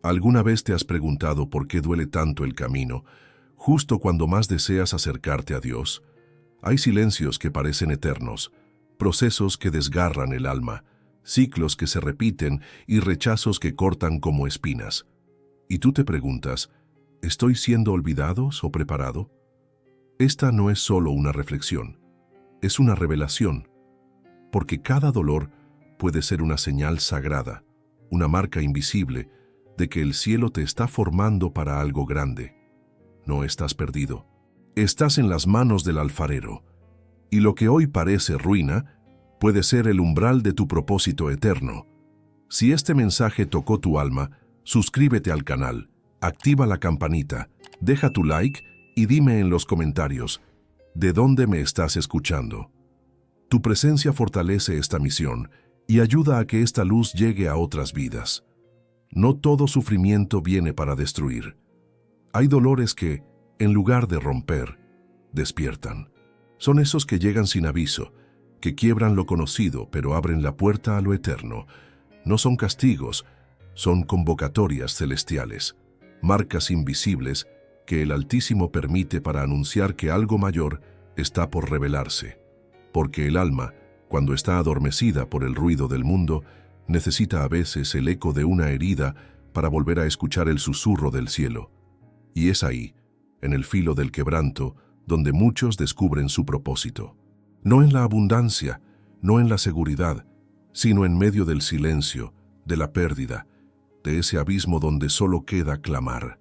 ¿Alguna vez te has preguntado por qué duele tanto el camino, justo cuando más deseas acercarte a Dios? Hay silencios que parecen eternos, procesos que desgarran el alma, ciclos que se repiten y rechazos que cortan como espinas. Y tú te preguntas, ¿estoy siendo olvidado o preparado? Esta no es solo una reflexión, es una revelación, porque cada dolor puede ser una señal sagrada, una marca invisible de que el cielo te está formando para algo grande. No estás perdido. Estás en las manos del alfarero, y lo que hoy parece ruina puede ser el umbral de tu propósito eterno. Si este mensaje tocó tu alma, suscríbete al canal, activa la campanita, deja tu like y dime en los comentarios, ¿de dónde me estás escuchando? Tu presencia fortalece esta misión y ayuda a que esta luz llegue a otras vidas. No todo sufrimiento viene para destruir. Hay dolores que, en lugar de romper, despiertan. Son esos que llegan sin aviso, que quiebran lo conocido pero abren la puerta a lo eterno. No son castigos, son convocatorias celestiales, marcas invisibles que el Altísimo permite para anunciar que algo mayor está por revelarse. Porque el alma, cuando está adormecida por el ruido del mundo, necesita a veces el eco de una herida para volver a escuchar el susurro del cielo. Y es ahí, en el filo del quebranto, donde muchos descubren su propósito. No en la abundancia, no en la seguridad, sino en medio del silencio, de la pérdida, de ese abismo donde solo queda clamar.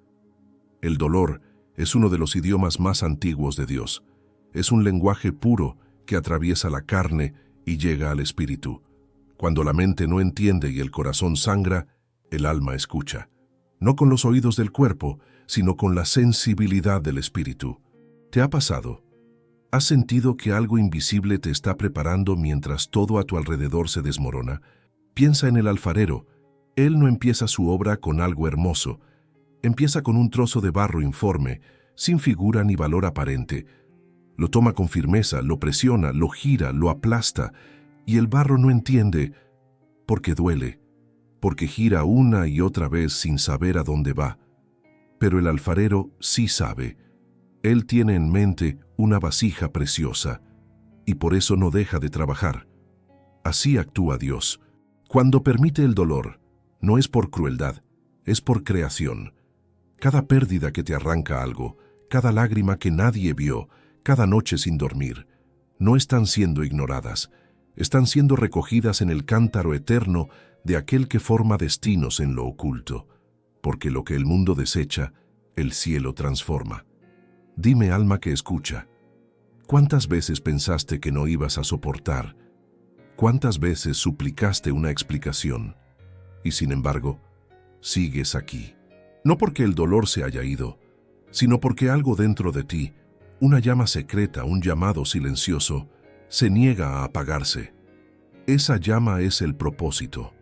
El dolor es uno de los idiomas más antiguos de Dios. Es un lenguaje puro que atraviesa la carne y llega al espíritu. Cuando la mente no entiende y el corazón sangra, el alma escucha. No con los oídos del cuerpo, sino con la sensibilidad del espíritu. ¿Te ha pasado? ¿Has sentido que algo invisible te está preparando mientras todo a tu alrededor se desmorona? Piensa en el alfarero. Él no empieza su obra con algo hermoso. Empieza con un trozo de barro informe, sin figura ni valor aparente. Lo toma con firmeza, lo presiona, lo gira, lo aplasta, y el barro no entiende, porque duele, porque gira una y otra vez sin saber a dónde va. Pero el alfarero sí sabe. Él tiene en mente una vasija preciosa, y por eso no deja de trabajar. Así actúa Dios. Cuando permite el dolor, no es por crueldad, es por creación. Cada pérdida que te arranca algo, cada lágrima que nadie vio, cada noche sin dormir, no están siendo ignoradas, están siendo recogidas en el cántaro eterno de aquel que forma destinos en lo oculto, porque lo que el mundo desecha, el cielo transforma. Dime, alma que escucha, ¿cuántas veces pensaste que no ibas a soportar? ¿Cuántas veces suplicaste una explicación? Y sin embargo, sigues aquí. No porque el dolor se haya ido, sino porque algo dentro de ti, una llama secreta, un llamado silencioso, se niega a apagarse. Esa llama es el propósito.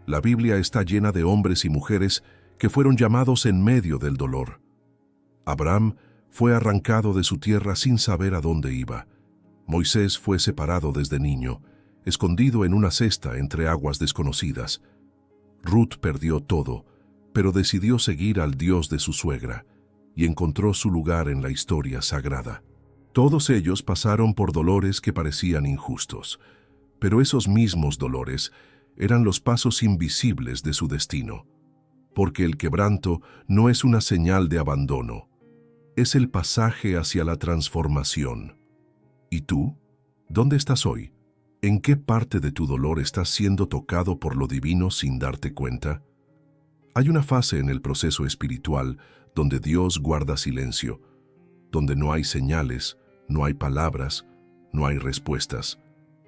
La Biblia está llena de hombres y mujeres que fueron llamados en medio del dolor. Abraham fue arrancado de su tierra sin saber a dónde iba. Moisés fue separado desde niño, escondido en una cesta entre aguas desconocidas. Ruth perdió todo, pero decidió seguir al Dios de su suegra y encontró su lugar en la historia sagrada. Todos ellos pasaron por dolores que parecían injustos, pero esos mismos dolores eran los pasos invisibles de su destino, porque el quebranto no es una señal de abandono, es el pasaje hacia la transformación. ¿Y tú? ¿Dónde estás hoy? ¿En qué parte de tu dolor estás siendo tocado por lo divino sin darte cuenta? Hay una fase en el proceso espiritual donde Dios guarda silencio, donde no hay señales, no hay palabras, no hay respuestas,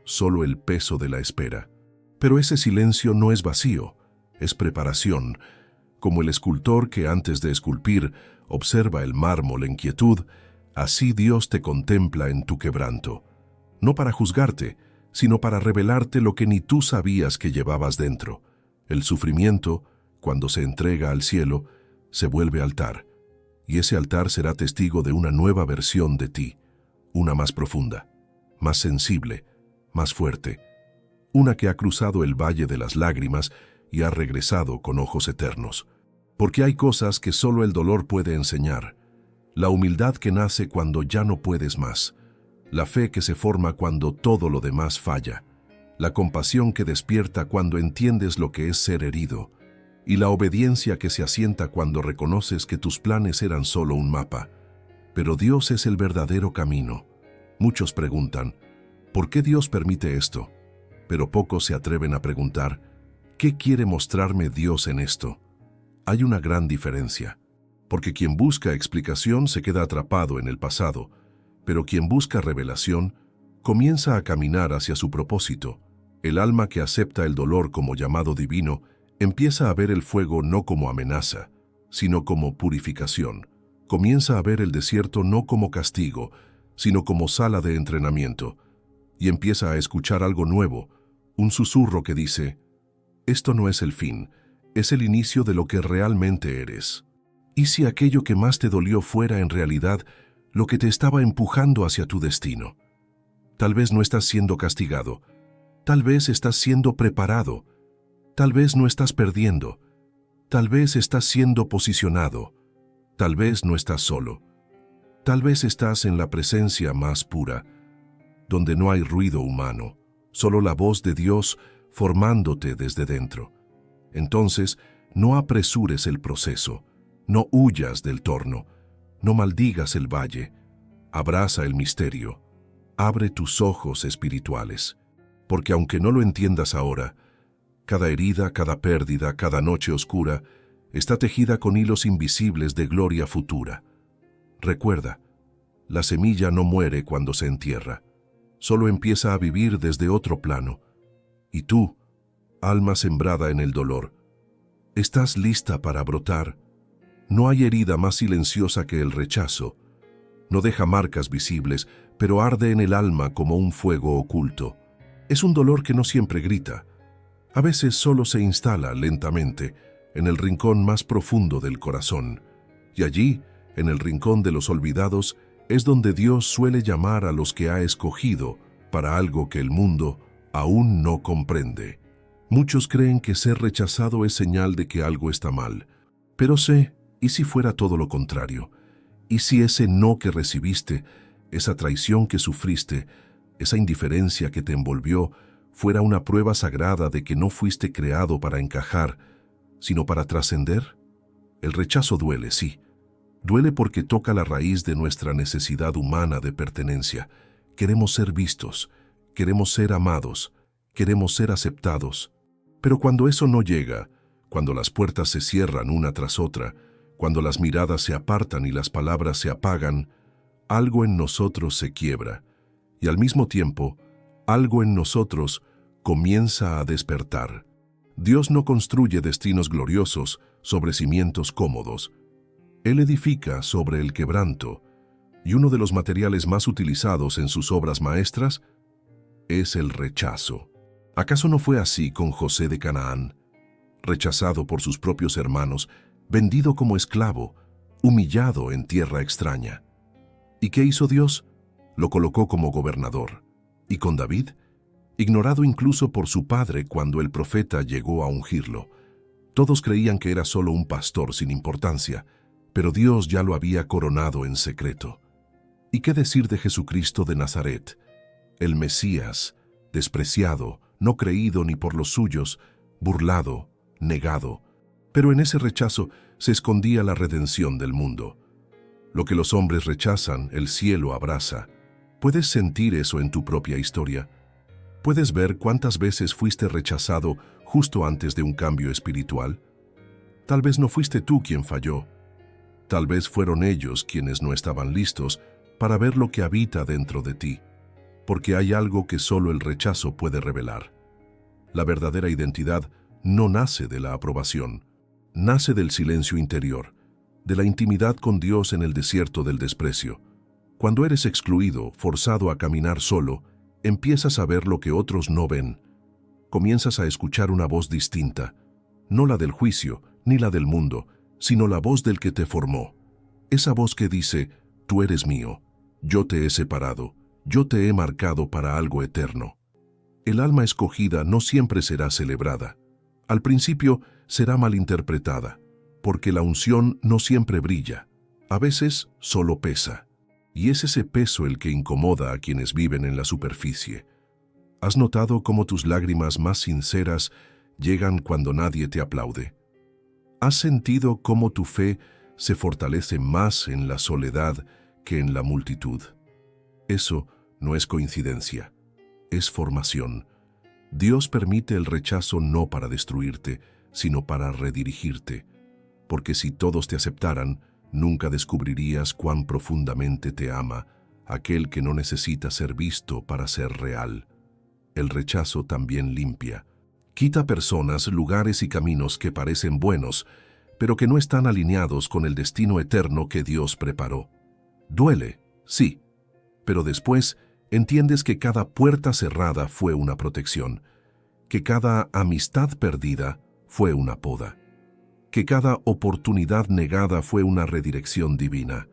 solo el peso de la espera. Pero ese silencio no es vacío, es preparación, como el escultor que antes de esculpir observa el mármol en quietud, así Dios te contempla en tu quebranto, no para juzgarte, sino para revelarte lo que ni tú sabías que llevabas dentro. El sufrimiento, cuando se entrega al cielo, se vuelve altar, y ese altar será testigo de una nueva versión de ti, una más profunda, más sensible, más fuerte, una que ha cruzado el valle de las lágrimas y ha regresado con ojos eternos. Porque hay cosas que solo el dolor puede enseñar. La humildad que nace cuando ya no puedes más. La fe que se forma cuando todo lo demás falla. La compasión que despierta cuando entiendes lo que es ser herido. Y la obediencia que se asienta cuando reconoces que tus planes eran solo un mapa. Pero Dios es el verdadero camino. Muchos preguntan, ¿por qué Dios permite esto? Pero pocos se atreven a preguntar, ¿qué quiere mostrarme Dios en esto? Hay una gran diferencia, porque quien busca explicación se queda atrapado en el pasado, pero quien busca revelación comienza a caminar hacia su propósito. El alma que acepta el dolor como llamado divino empieza a ver el fuego no como amenaza, sino como purificación. Comienza a ver el desierto no como castigo, sino como sala de entrenamiento, y empieza a escuchar algo nuevo, un susurro que dice, esto no es el fin, es el inicio de lo que realmente eres. ¿Y si aquello que más te dolió fuera en realidad lo que te estaba empujando hacia tu destino? Tal vez no estás siendo castigado, tal vez estás siendo preparado, tal vez no estás perdiendo, tal vez estás siendo posicionado, tal vez no estás solo, tal vez estás en la presencia más pura, donde no hay ruido humano, solo la voz de Dios formándote desde dentro. Entonces, no apresures el proceso, no huyas del torno, no maldigas el valle, abraza el misterio, abre tus ojos espirituales, porque aunque no lo entiendas ahora, cada herida, cada pérdida, cada noche oscura, está tejida con hilos invisibles de gloria futura. Recuerda, la semilla no muere cuando se entierra, solo empieza a vivir desde otro plano. Y tú, alma sembrada en el dolor, estás lista para brotar. No hay herida más silenciosa que el rechazo. No deja marcas visibles, pero arde en el alma como un fuego oculto. Es un dolor que no siempre grita. A veces solo se instala lentamente en el rincón más profundo del corazón. Y allí, en el rincón de los olvidados, es donde Dios suele llamar a los que ha escogido para algo que el mundo aún no comprende. Muchos creen que ser rechazado es señal de que algo está mal. Pero sé, ¿y si fuera todo lo contrario? ¿Y si ese no que recibiste, esa traición que sufriste, esa indiferencia que te envolvió, fuera una prueba sagrada de que no fuiste creado para encajar, sino para trascender? El rechazo duele, sí. Duele porque toca la raíz de nuestra necesidad humana de pertenencia. Queremos ser vistos, queremos ser amados, queremos ser aceptados. Pero cuando eso no llega, cuando las puertas se cierran una tras otra, cuando las miradas se apartan y las palabras se apagan, algo en nosotros se quiebra, y al mismo tiempo, algo en nosotros comienza a despertar. Dios no construye destinos gloriosos sobre cimientos cómodos. Él edifica sobre el quebranto, y uno de los materiales más utilizados en sus obras maestras es el rechazo. ¿Acaso no fue así con José de Canaán? Rechazado por sus propios hermanos, vendido como esclavo, humillado en tierra extraña. ¿Y qué hizo Dios? Lo colocó como gobernador. ¿Y con David? Ignorado incluso por su padre cuando el profeta llegó a ungirlo. Todos creían que era solo un pastor sin importancia, pero Dios ya lo había coronado en secreto. ¿Y qué decir de Jesucristo de Nazaret? El Mesías, despreciado, no creído ni por los suyos, burlado, negado. Pero en ese rechazo se escondía la redención del mundo. Lo que los hombres rechazan, el cielo abraza. ¿Puedes sentir eso en tu propia historia? ¿Puedes ver cuántas veces fuiste rechazado justo antes de un cambio espiritual? Tal vez no fuiste tú quien falló. Tal vez fueron ellos quienes no estaban listos para ver lo que habita dentro de ti, porque hay algo que solo el rechazo puede revelar. La verdadera identidad no nace de la aprobación, nace del silencio interior, de la intimidad con Dios en el desierto del desprecio. Cuando eres excluido, forzado a caminar solo, empiezas a ver lo que otros no ven. Comienzas a escuchar una voz distinta, no la del juicio ni la del mundo, sino la voz del que te formó. Esa voz que dice, tú eres mío, yo te he separado, yo te he marcado para algo eterno. El alma escogida no siempre será celebrada. Al principio será malinterpretada. porque la unción no siempre brilla, a veces solo pesa, y es ese peso el que incomoda a quienes viven en la superficie. ¿Has notado cómo tus lágrimas más sinceras llegan cuando nadie te aplaude? ¿Has sentido cómo tu fe se fortalece más en la soledad que en la multitud? Eso no es coincidencia, es formación. Dios permite el rechazo no para destruirte, sino para redirigirte, porque si todos te aceptaran, nunca descubrirías cuán profundamente te ama aquel que no necesita ser visto para ser real. El rechazo también limpia. Quita personas, lugares y caminos que parecen buenos, pero que no están alineados con el destino eterno que Dios preparó. Duele, sí, pero después entiendes que cada puerta cerrada fue una protección, que cada amistad perdida fue una poda, que cada oportunidad negada fue una redirección divina.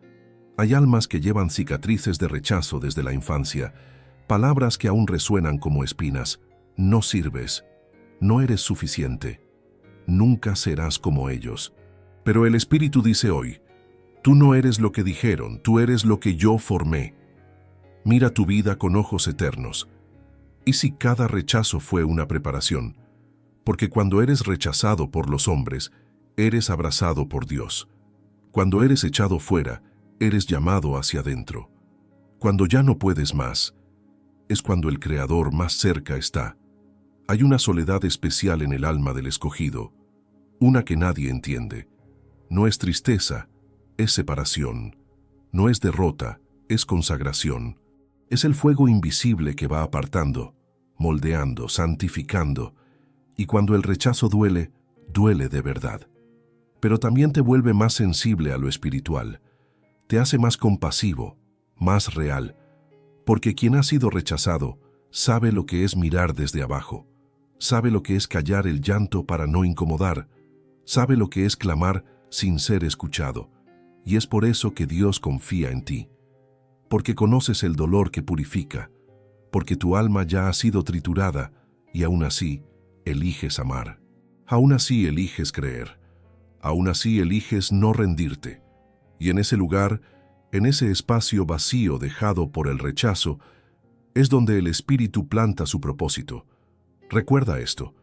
Hay almas que llevan cicatrices de rechazo desde la infancia, palabras que aún resuenan como espinas. No sirves, no eres suficiente, nunca serás como ellos. Pero el Espíritu dice hoy, tú no eres lo que dijeron, tú eres lo que yo formé. Mira tu vida con ojos eternos. ¿Y si cada rechazo fue una preparación? Porque cuando eres rechazado por los hombres, eres abrazado por Dios. Cuando eres echado fuera, eres llamado hacia adentro. Cuando ya no puedes más, es cuando el Creador más cerca está. Hay una soledad especial en el alma del escogido, una que nadie entiende. No es tristeza, es separación. No es derrota, es consagración. Es el fuego invisible que va apartando, moldeando, santificando. Y cuando el rechazo duele, duele de verdad. Pero también te vuelve más sensible a lo espiritual. Te hace más compasivo, más real. Porque quien ha sido rechazado sabe lo que es mirar desde abajo. Sabe lo que es callar el llanto para no incomodar. Sabe lo que es clamar sin ser escuchado. Y es por eso que Dios confía en ti. Porque conoces el dolor que purifica. Porque tu alma ya ha sido triturada y aún así eliges amar. Aún así eliges creer. Aún así eliges no rendirte. Y en ese lugar, en ese espacio vacío dejado por el rechazo, es donde el Espíritu planta su propósito. Recuerda esto,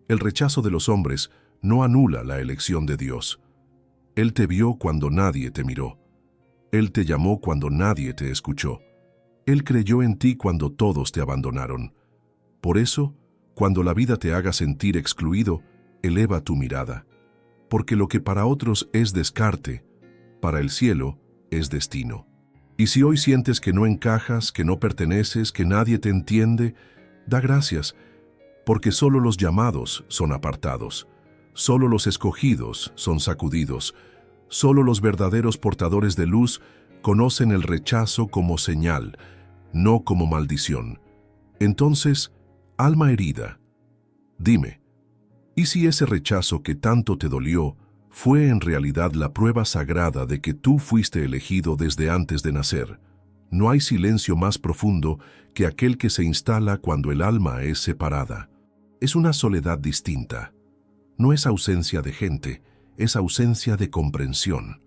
el rechazo de los hombres no anula la elección de Dios. Él te vio cuando nadie te miró. Él te llamó cuando nadie te escuchó. Él creyó en ti cuando todos te abandonaron. Por eso, cuando la vida te haga sentir excluido, eleva tu mirada. Porque lo que para otros es descarte, para el cielo es destino. Y si hoy sientes que no encajas, que no perteneces, que nadie te entiende, da gracias, porque solo los llamados son apartados, solo los escogidos son sacudidos, solo los verdaderos portadores de luz conocen el rechazo como señal, no como maldición. Entonces, alma herida, dime, ¿y si ese rechazo que tanto te dolió fue en realidad la prueba sagrada de que tú fuiste elegido desde antes de nacer? No hay silencio más profundo que aquel que se instala cuando el alma es separada. Es una soledad distinta. No es ausencia de gente, es ausencia de comprensión.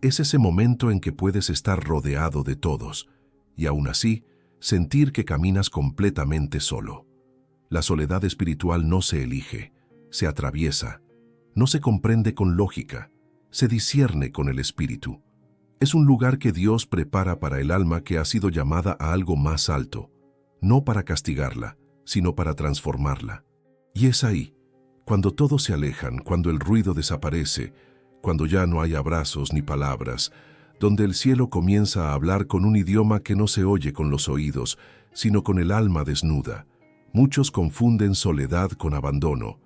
Es ese momento en que puedes estar rodeado de todos, y aún así, sentir que caminas completamente solo. La soledad espiritual no se elige, se atraviesa, no se comprende con lógica, se discierne con el espíritu. Es un lugar que Dios prepara para el alma que ha sido llamada a algo más alto, no para castigarla, sino para transformarla. Y es ahí, cuando todos se alejan, cuando el ruido desaparece, cuando ya no hay abrazos ni palabras, donde el cielo comienza a hablar con un idioma que no se oye con los oídos, sino con el alma desnuda. Muchos confunden soledad con abandono,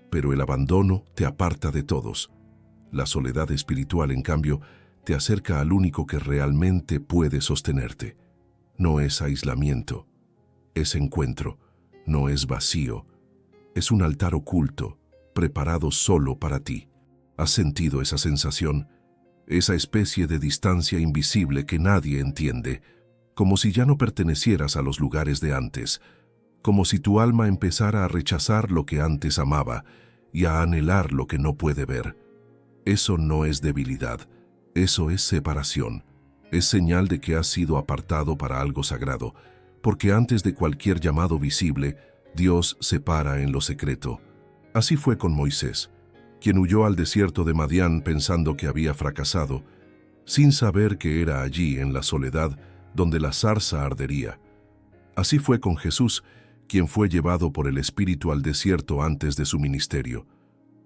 pero el abandono te aparta de todos. La soledad espiritual, en cambio, te acerca al único que realmente puede sostenerte. No es aislamiento, es encuentro, no es vacío, es un altar oculto, preparado solo para ti. ¿Has sentido esa sensación? Esa especie de distancia invisible que nadie entiende, como si ya no pertenecieras a los lugares de antes, como si tu alma empezara a rechazar lo que antes amaba y a anhelar lo que no puede ver. Eso no es debilidad, eso es separación. Es señal de que has sido apartado para algo sagrado, porque antes de cualquier llamado visible, Dios se para en lo secreto. Así fue con Moisés, quien huyó al desierto de Madián pensando que había fracasado, sin saber que era allí, en la soledad, donde la zarza ardería. Así fue con Jesús, quien fue llevado por el Espíritu al desierto antes de su ministerio.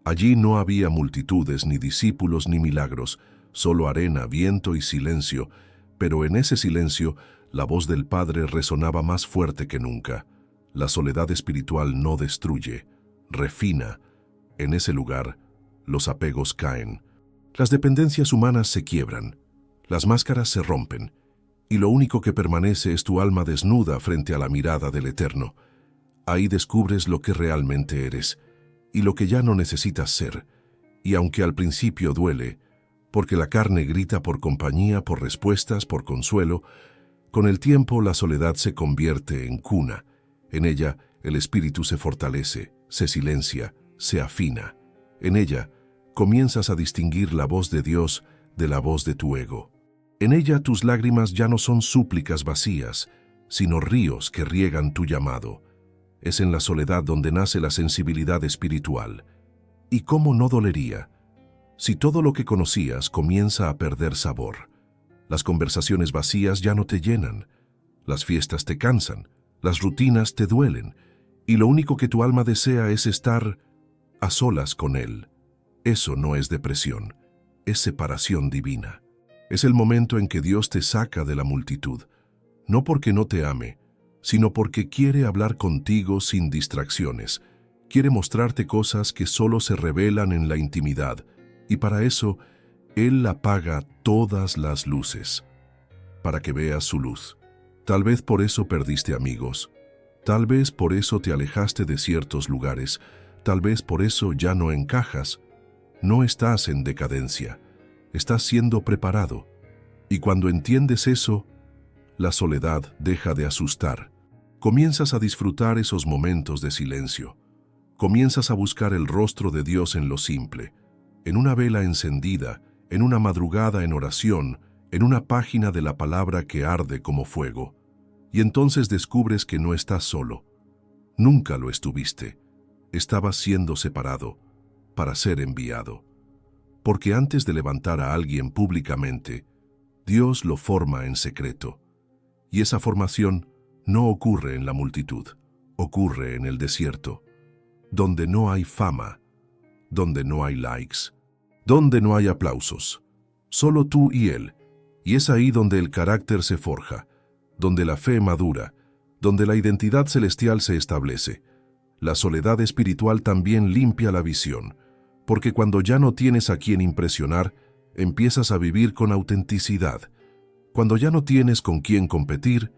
Allí no había multitudes, ni discípulos, ni milagros, solo arena, viento y silencio, pero en ese silencio la voz del Padre resonaba más fuerte que nunca. La soledad espiritual no destruye, refina. En ese lugar, los apegos caen. Las dependencias humanas se quiebran, las máscaras se rompen, y lo único que permanece es tu alma desnuda frente a la mirada del Eterno. Ahí descubres lo que realmente eres, y lo que ya no necesitas ser, y aunque al principio duele, porque la carne grita por compañía, por respuestas, por consuelo, con el tiempo la soledad se convierte en cuna. En ella el espíritu se fortalece, se silencia, se afina. En ella comienzas a distinguir la voz de Dios de la voz de tu ego. En ella tus lágrimas ya no son súplicas vacías, sino ríos que riegan tu llamado. Es en la soledad donde nace la sensibilidad espiritual. ¿Y cómo no dolería si todo lo que conocías comienza a perder sabor? Las conversaciones vacías ya no te llenan, las fiestas te cansan, las rutinas te duelen, y lo único que tu alma desea es estar a solas con Él. Eso no es depresión, es separación divina. Es el momento en que Dios te saca de la multitud, no porque no te ame, sino porque quiere hablar contigo sin distracciones, quiere mostrarte cosas que solo se revelan en la intimidad, y para eso Él apaga todas las luces, para que veas su luz. Tal vez por eso perdiste amigos, tal vez por eso te alejaste de ciertos lugares, tal vez por eso ya no encajas. No estás en decadencia, estás siendo preparado, y cuando entiendes eso, la soledad deja de asustar. Comienzas a disfrutar esos momentos de silencio. Comienzas a buscar el rostro de Dios en lo simple, en una vela encendida, en una madrugada en oración, en una página de la palabra que arde como fuego. Y entonces descubres que no estás solo. Nunca lo estuviste. Estabas siendo separado para ser enviado. Porque antes de levantar a alguien públicamente, Dios lo forma en secreto. Y esa formación no ocurre en la multitud, ocurre en el desierto, donde no hay fama, donde no hay likes, donde no hay aplausos, solo tú y Él. Y es ahí donde el carácter se forja, donde la fe madura, donde la identidad celestial se establece. La soledad espiritual también limpia la visión, porque cuando ya no tienes a quien impresionar, empiezas a vivir con autenticidad. Cuando ya no tienes con quién competir,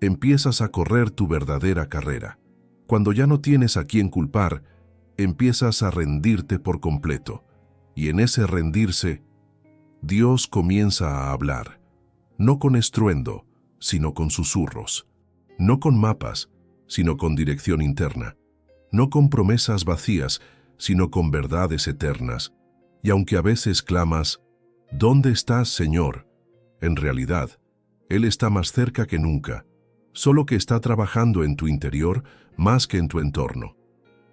empiezas a correr tu verdadera carrera. Cuando ya no tienes a quién culpar, empiezas a rendirte por completo. Y en ese rendirse, Dios comienza a hablar, no con estruendo, sino con susurros, no con mapas, sino con dirección interna, no con promesas vacías, sino con verdades eternas. Y aunque a veces clamas, ¿dónde estás, Señor?, en realidad, Él está más cerca que nunca, solo que está trabajando en tu interior más que en tu entorno.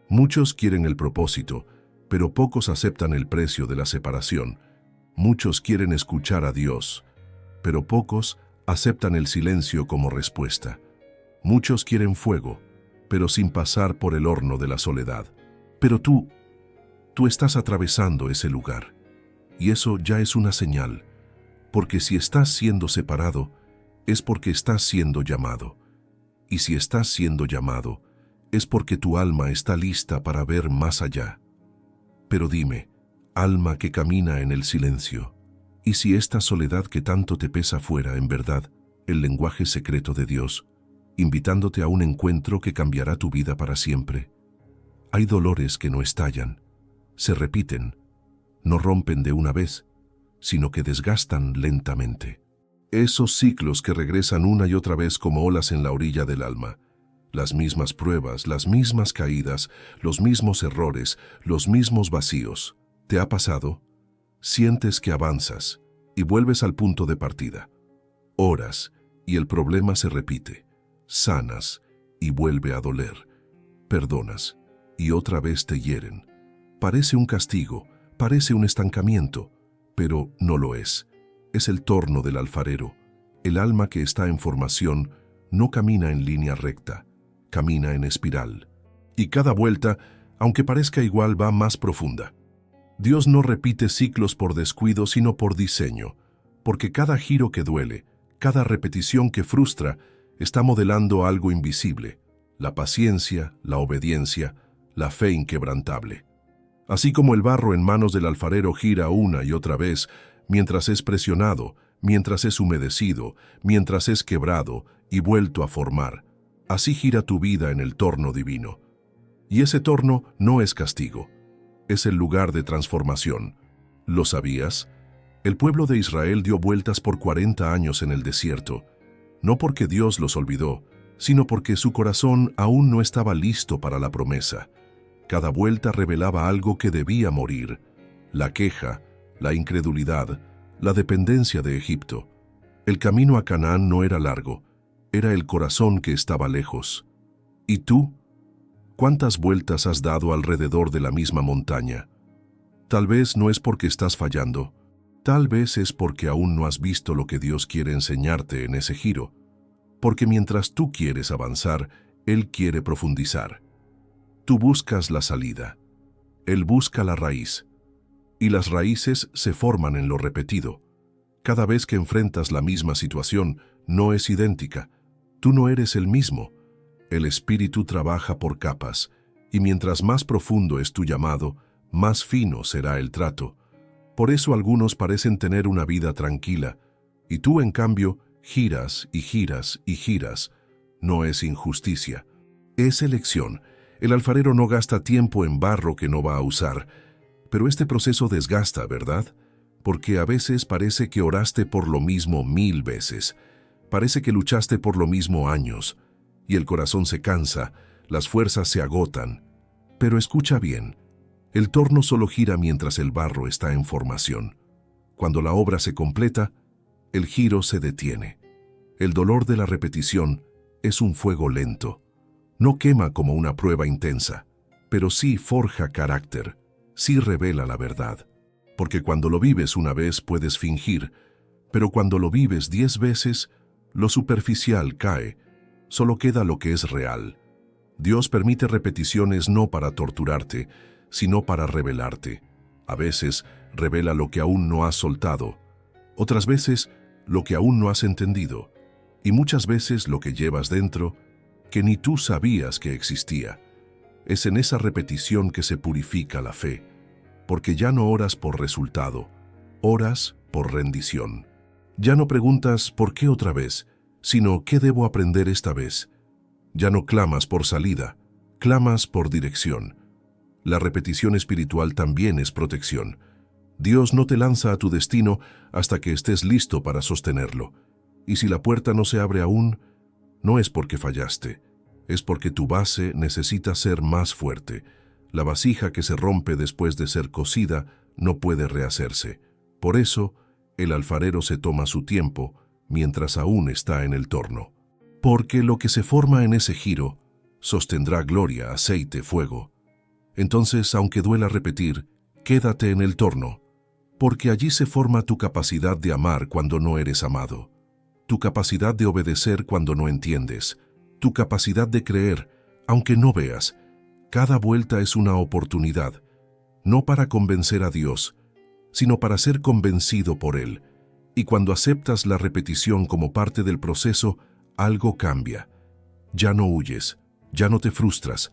Muchos quieren el propósito, pero pocos aceptan el precio de la separación. Muchos quieren escuchar a Dios, pero pocos aceptan el silencio como respuesta. Muchos quieren fuego, pero sin pasar por el horno de la soledad. Pero tú estás atravesando ese lugar, y eso ya es una señal, porque si estás siendo separado, es porque estás siendo llamado. Y si estás siendo llamado, es porque tu alma está lista para ver más allá. Pero dime, alma que camina en el silencio, ¿y si esta soledad que tanto te pesa fuera, en verdad, el lenguaje secreto de Dios, invitándote a un encuentro que cambiará tu vida para siempre? Hay dolores que no estallan, se repiten, no rompen de una vez, sino que desgastan lentamente. Esos ciclos que regresan una y otra vez como olas en la orilla del alma. Las mismas pruebas, las mismas caídas, los mismos errores, los mismos vacíos. ¿Te ha pasado? Sientes que avanzas y vuelves al punto de partida. Oras y el problema se repite. Sanas y vuelve a doler. Perdonas y otra vez te hieren. Parece un castigo, parece un estancamiento, pero no lo es. Es el torno del alfarero. El alma que está en formación no camina en línea recta, camina en espiral. Y cada vuelta, aunque parezca igual, va más profunda. Dios no repite ciclos por descuido, sino por diseño, porque cada giro que duele, cada repetición que frustra, está modelando algo invisible: la paciencia, la obediencia, la fe inquebrantable. Así como el barro en manos del alfarero gira una y otra vez, mientras es presionado, mientras es humedecido, mientras es quebrado y vuelto a formar, así gira tu vida en el torno divino. Y ese torno no es castigo, es el lugar de transformación. ¿Lo sabías? El pueblo de Israel dio vueltas por 40 años en el desierto, no porque Dios los olvidó, sino porque su corazón aún no estaba listo para la promesa. Cada vuelta revelaba algo que debía morir: la queja, la incredulidad, la dependencia de Egipto. El camino a Canaán no era largo, era el corazón que estaba lejos. ¿Y tú? ¿Cuántas vueltas has dado alrededor de la misma montaña? Tal vez no es porque estás fallando, tal vez es porque aún no has visto lo que Dios quiere enseñarte en ese giro. Porque mientras tú quieres avanzar, Él quiere profundizar. Tú buscas la salida, Él busca la raíz. Y las raíces se forman en lo repetido. Cada vez que enfrentas la misma situación, no es idéntica. Tú no eres el mismo. El Espíritu trabaja por capas, y mientras más profundo es tu llamado, más fino será el trato. Por eso algunos parecen tener una vida tranquila, y tú, en cambio, giras y giras y giras. No es injusticia, es elección. El alfarero no gasta tiempo en barro que no va a usar. Pero este proceso desgasta, ¿verdad? Porque a veces parece que oraste por lo mismo 1000 veces. Parece que luchaste por lo mismo años. Y el corazón se cansa, las fuerzas se agotan. Pero escucha bien, el torno solo gira mientras el barro está en formación. Cuando la obra se completa, el giro se detiene. El dolor de la repetición es un fuego lento. No quema como una prueba intensa, pero sí forja carácter, sí revela la verdad. Porque cuando lo vives una vez puedes fingir, pero cuando lo vives 10 veces, lo superficial cae. Solo queda lo que es real. Dios permite repeticiones no para torturarte, sino para revelarte. A veces revela lo que aún no has soltado, otras veces lo que aún no has entendido, y muchas veces lo que llevas dentro, que ni tú sabías que existía. Es en esa repetición que se purifica la fe, porque ya no oras por resultado, oras por rendición. Ya no preguntas ¿por qué otra vez?, sino ¿qué debo aprender esta vez? Ya no clamas por salida, clamas por dirección. La repetición espiritual también es protección. Dios no te lanza a tu destino hasta que estés listo para sostenerlo. Y si la puerta no se abre aún, no es porque fallaste, es porque tu base necesita ser más fuerte. La vasija que se rompe después de ser cocida no puede rehacerse. Por eso, el alfarero se toma su tiempo mientras aún está en el torno. Porque lo que se forma en ese giro sostendrá gloria, aceite, fuego. Entonces, aunque duela repetir, quédate en el torno, porque allí se forma tu capacidad de amar cuando no eres amado, tu capacidad de obedecer cuando no entiendes, tu capacidad de creer, aunque no veas. Cada vuelta es una oportunidad, no para convencer a Dios, sino para ser convencido por Él. Y cuando aceptas la repetición como parte del proceso, algo cambia. Ya no huyes, ya no te frustras,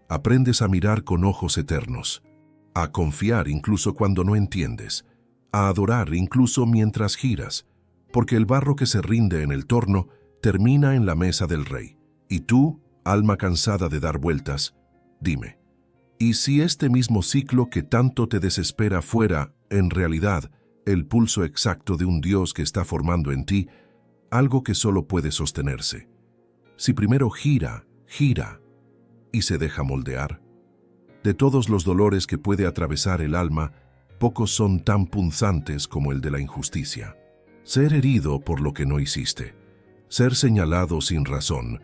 aprendes a mirar con ojos eternos, a confiar incluso cuando no entiendes, a adorar incluso mientras giras, porque el barro que se rinde en el torno termina en la mesa del Rey. Y tú, alma cansada de dar vueltas, dime, ¿y si este mismo ciclo que tanto te desespera fuera, en realidad, el pulso exacto de un Dios que está formando en ti algo que solo puede sostenerse? Si primero gira y se deja moldear. De todos los dolores que puede atravesar el alma, pocos son tan punzantes como el de la injusticia. Ser herido por lo que no hiciste, ser señalado sin razón,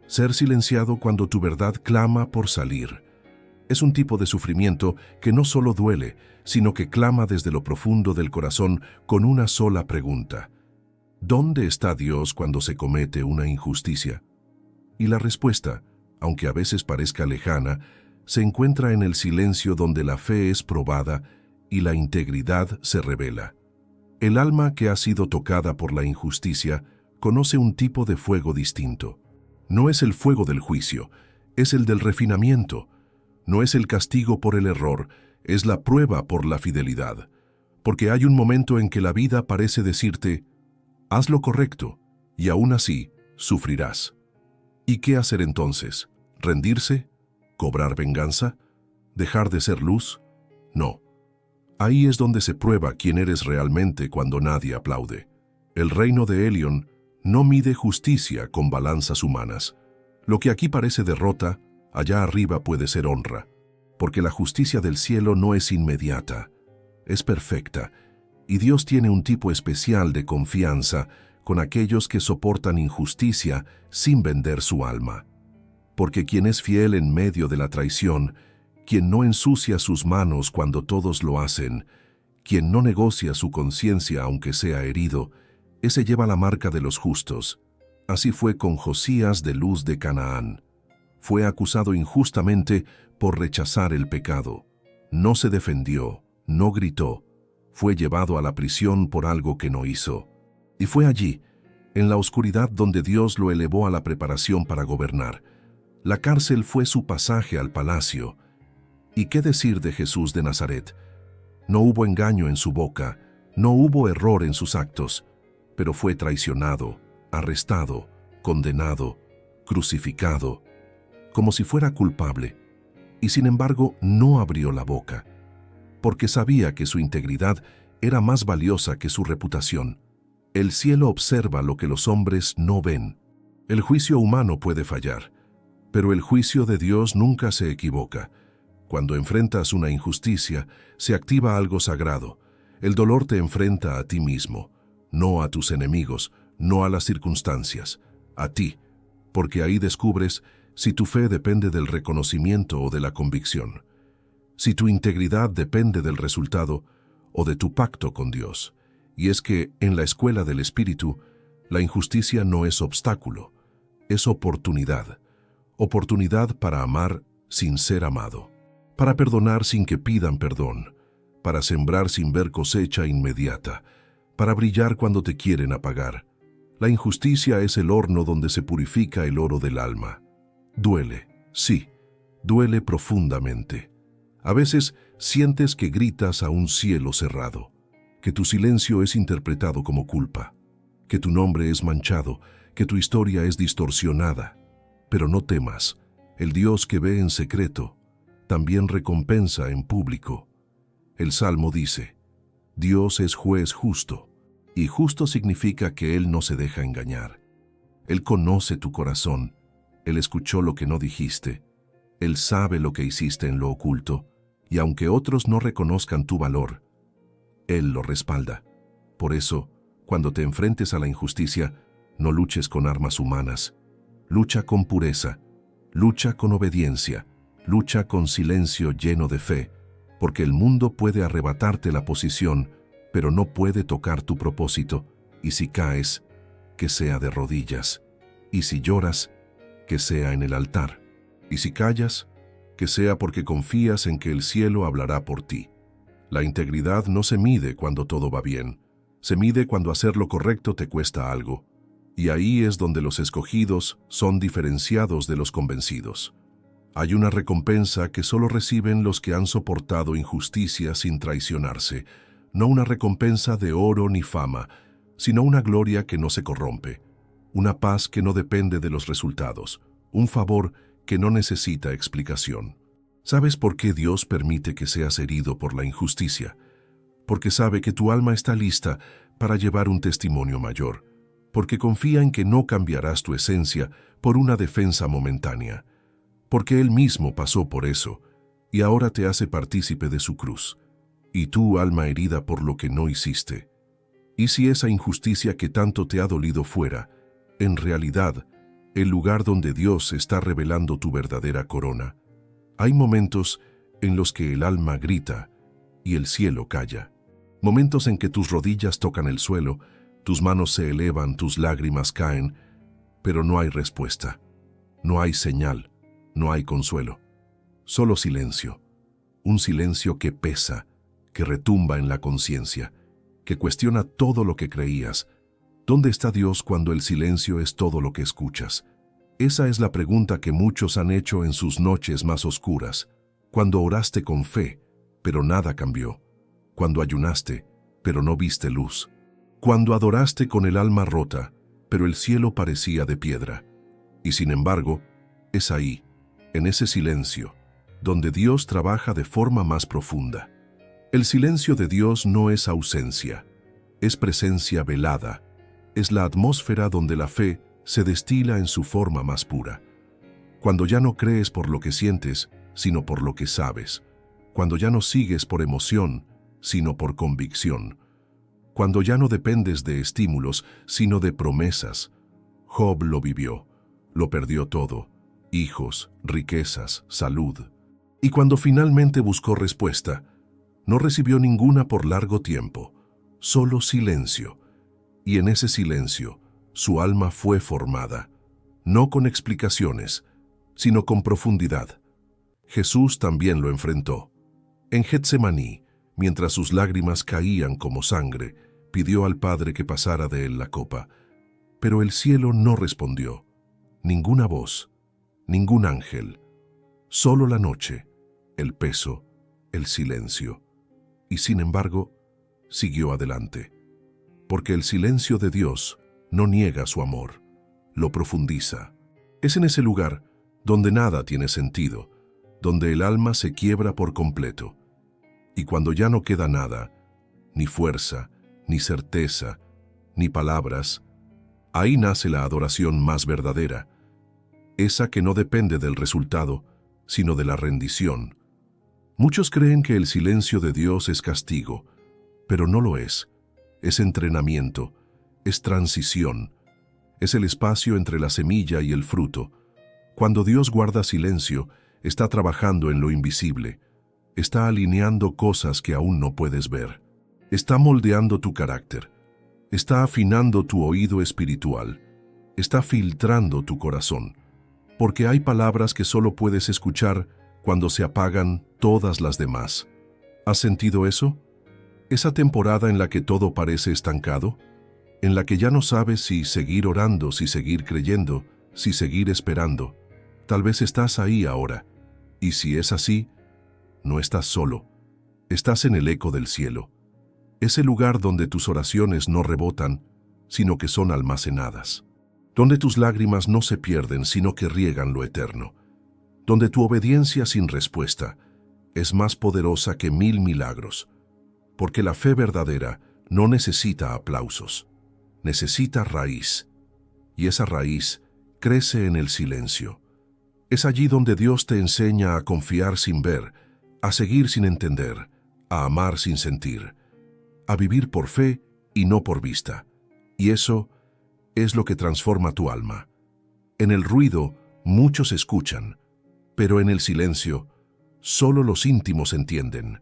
ser silenciado cuando tu verdad clama por salir. Es un tipo de sufrimiento que no solo duele, sino que clama desde lo profundo del corazón con una sola pregunta: ¿dónde está Dios cuando se comete una injusticia? Y la respuesta, aunque a veces parezca lejana, se encuentra en el silencio donde la fe es probada y la integridad se revela. El alma que ha sido tocada por la injusticia conoce un tipo de fuego distinto. No es el fuego del juicio, es el del refinamiento. No es el castigo por el error, es la prueba por la fidelidad. Porque hay un momento en que la vida parece decirte: haz lo correcto, y aún así sufrirás. ¿Y qué hacer entonces? ¿Rendirse? ¿Cobrar venganza? ¿Dejar de ser luz? No. Ahí es donde se prueba quién eres realmente cuando nadie aplaude. El reino de Elión no mide justicia con balanzas humanas. Lo que aquí parece derrota, allá arriba puede ser honra. Porque la justicia del cielo no es inmediata, es perfecta, y Dios tiene un tipo especial de confianza con aquellos que soportan injusticia sin vender su alma. Porque quien es fiel en medio de la traición, quien no ensucia sus manos cuando todos lo hacen, quien no negocia su conciencia aunque sea herido, ese lleva la marca de los justos. Así fue con Josías de Luz de Canaán. Fue acusado injustamente por rechazar el pecado. No se defendió, no gritó. Fue llevado a la prisión por algo que no hizo. Y fue allí, en la oscuridad, donde Dios lo elevó a la preparación para gobernar. La cárcel fue su pasaje al palacio. ¿Y qué decir de Jesús de Nazaret? No hubo engaño en su boca, no hubo error en sus actos, pero fue traicionado, arrestado, condenado, crucificado, como si fuera culpable, y sin embargo no abrió la boca, porque sabía que su integridad era más valiosa que su reputación. El cielo observa lo que los hombres no ven. El juicio humano puede fallar, pero el juicio de Dios nunca se equivoca. Cuando enfrentas una injusticia, se activa algo sagrado. El dolor te enfrenta a ti mismo, no a tus enemigos, no a las circunstancias, a ti, porque ahí descubres si tu fe depende del reconocimiento o de la convicción, si tu integridad depende del resultado o de tu pacto con Dios. Y es que en la escuela del Espíritu, la injusticia no es obstáculo, es oportunidad. Oportunidad para amar sin ser amado, para perdonar sin que pidan perdón, para sembrar sin ver cosecha inmediata, para brillar cuando te quieren apagar. La injusticia es el horno donde se purifica el oro del alma. Duele, sí, duele profundamente. A veces sientes que gritas a un cielo cerrado, que tu silencio es interpretado como culpa, que tu nombre es manchado, que tu historia es distorsionada. Pero no temas, el Dios que ve en secreto también recompensa en público. El Salmo dice: Dios es juez justo, y justo significa que Él no se deja engañar. Él conoce tu corazón, Él escuchó lo que no dijiste, Él sabe lo que hiciste en lo oculto, y aunque otros no reconozcan tu valor, Él lo respalda. Por eso, cuando te enfrentes a la injusticia, no luches con armas humanas. Lucha con pureza, lucha con obediencia, lucha con silencio lleno de fe, porque el mundo puede arrebatarte la posición, pero no puede tocar tu propósito, y si caes, que sea de rodillas, y si lloras, que sea en el altar, y si callas, que sea porque confías en que el cielo hablará por ti. La integridad no se mide cuando todo va bien, se mide cuando hacer lo correcto te cuesta algo. Y ahí es donde los escogidos son diferenciados de los convencidos. Hay una recompensa que solo reciben los que han soportado injusticia sin traicionarse, no una recompensa de oro ni fama, sino una gloria que no se corrompe, una paz que no depende de los resultados, un favor que no necesita explicación. ¿Sabes por qué Dios permite que seas herido por la injusticia? Porque sabe que tu alma está lista para llevar un testimonio mayor, porque confía en que no cambiarás tu esencia por una defensa momentánea, porque Él mismo pasó por eso y ahora te hace partícipe de su cruz. Y tú, alma herida por lo que no hiciste. ¿Y si esa injusticia que tanto te ha dolido fuera, en realidad, el lugar donde Dios está revelando tu verdadera corona? Hay momentos en los que el alma grita y el cielo calla. Momentos en que tus rodillas tocan el suelo, tus manos se elevan, tus lágrimas caen, pero no hay respuesta, no hay señal, no hay consuelo. Solo silencio, un silencio que pesa, que retumba en la conciencia, que cuestiona todo lo que creías. ¿Dónde está Dios cuando el silencio es todo lo que escuchas? Esa es la pregunta que muchos han hecho en sus noches más oscuras, cuando oraste con fe, pero nada cambió, cuando ayunaste, pero no viste luz, cuando adoraste con el alma rota, pero el cielo parecía de piedra. Y sin embargo, es ahí, en ese silencio, donde Dios trabaja de forma más profunda. El silencio de Dios no es ausencia, es presencia velada, es la atmósfera donde la fe se destila en su forma más pura. Cuando ya no crees por lo que sientes, sino por lo que sabes. Cuando ya no sigues por emoción, sino por convicción. Cuando ya no dependes de estímulos, sino de promesas. Job lo vivió, lo perdió todo, hijos, riquezas, salud. Y cuando finalmente buscó respuesta, no recibió ninguna por largo tiempo, solo silencio. Y en ese silencio, su alma fue formada, no con explicaciones, sino con profundidad. Jesús también lo enfrentó. En Getsemaní, mientras sus lágrimas caían como sangre, pidió al Padre que pasara de él la copa. Pero el cielo no respondió. Ninguna voz, ningún ángel. Solo la noche, el peso, el silencio. Y sin embargo, siguió adelante. Porque el silencio de Dios no niega su amor, lo profundiza. Es en ese lugar donde nada tiene sentido, donde el alma se quiebra por completo. Y cuando ya no queda nada, ni fuerza, ni certeza, ni palabras, ahí nace la adoración más verdadera, esa que no depende del resultado, sino de la rendición. Muchos creen que el silencio de Dios es castigo, pero no lo es. Es entrenamiento, es transición, es el espacio entre la semilla y el fruto. Cuando Dios guarda silencio, está trabajando en lo invisible, está alineando cosas que aún no puedes ver, está moldeando tu carácter, está afinando tu oído espiritual, está filtrando tu corazón, porque hay palabras que solo puedes escuchar cuando se apagan todas las demás. ¿Has sentido eso? Esa temporada en la que todo parece estancado, en la que ya no sabes si seguir orando, si seguir creyendo, si seguir esperando. Tal vez estás ahí ahora, y si es así, no estás solo, estás en el eco del cielo, ese lugar donde tus oraciones no rebotan, sino que son almacenadas, donde tus lágrimas no se pierden, sino que riegan lo eterno, donde tu obediencia sin respuesta es más poderosa que 1000 milagros, porque la fe verdadera no necesita aplausos, necesita raíz, y esa raíz crece en el silencio. Es allí donde Dios te enseña a confiar sin ver, a seguir sin entender, a amar sin sentir, a vivir por fe y no por vista. Y eso es lo que transforma tu alma. En el ruido muchos escuchan, pero en el silencio solo los íntimos entienden.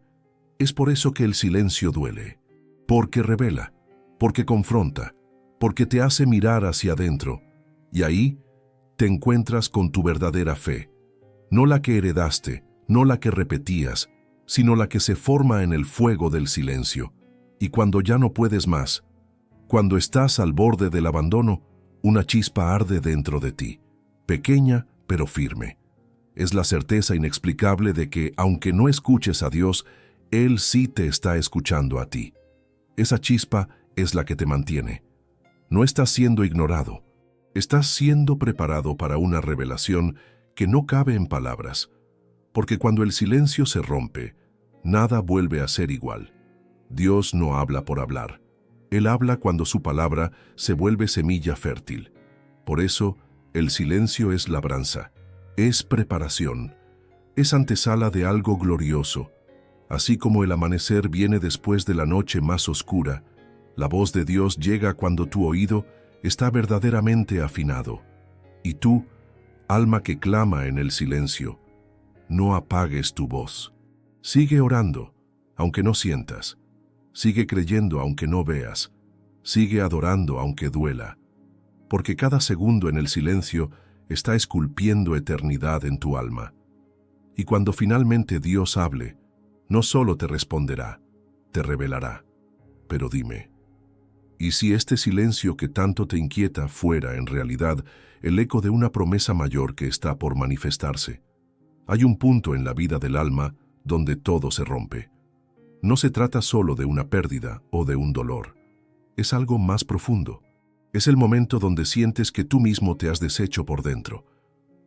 Es por eso que el silencio duele, porque revela, porque confronta, porque te hace mirar hacia adentro, y ahí te encuentras con tu verdadera fe, no la que heredaste, no la que repetías, sino la que se forma en el fuego del silencio. Y cuando ya no puedes más, cuando estás al borde del abandono, una chispa arde dentro de ti, pequeña pero firme. Es la certeza inexplicable de que, aunque no escuches a Dios, Él sí te está escuchando a ti. Esa chispa es la que te mantiene. No estás siendo ignorado. Estás siendo preparado para una revelación que no cabe en palabras, porque cuando el silencio se rompe, nada vuelve a ser igual. Dios no habla por hablar. Él habla cuando su palabra se vuelve semilla fértil. Por eso, el silencio es labranza, es preparación, es antesala de algo glorioso, Así como el amanecer viene después de la noche más oscura, la voz de Dios llega cuando tu oído está verdaderamente afinado. Y tú, alma que clama en el silencio, no apagues tu voz. Sigue orando, aunque no sientas. Sigue creyendo aunque no veas. Sigue adorando aunque duela. Porque cada segundo en el silencio está esculpiendo eternidad en tu alma. Y cuando finalmente Dios hable, no solo te responderá, te revelará. Pero dime, ¿y si este silencio que tanto te inquieta fuera en realidad el eco de una promesa mayor que está por manifestarse? Hay un punto en la vida del alma donde todo se rompe. No se trata solo de una pérdida o de un dolor. Es algo más profundo. Es el momento donde sientes que tú mismo te has deshecho por dentro,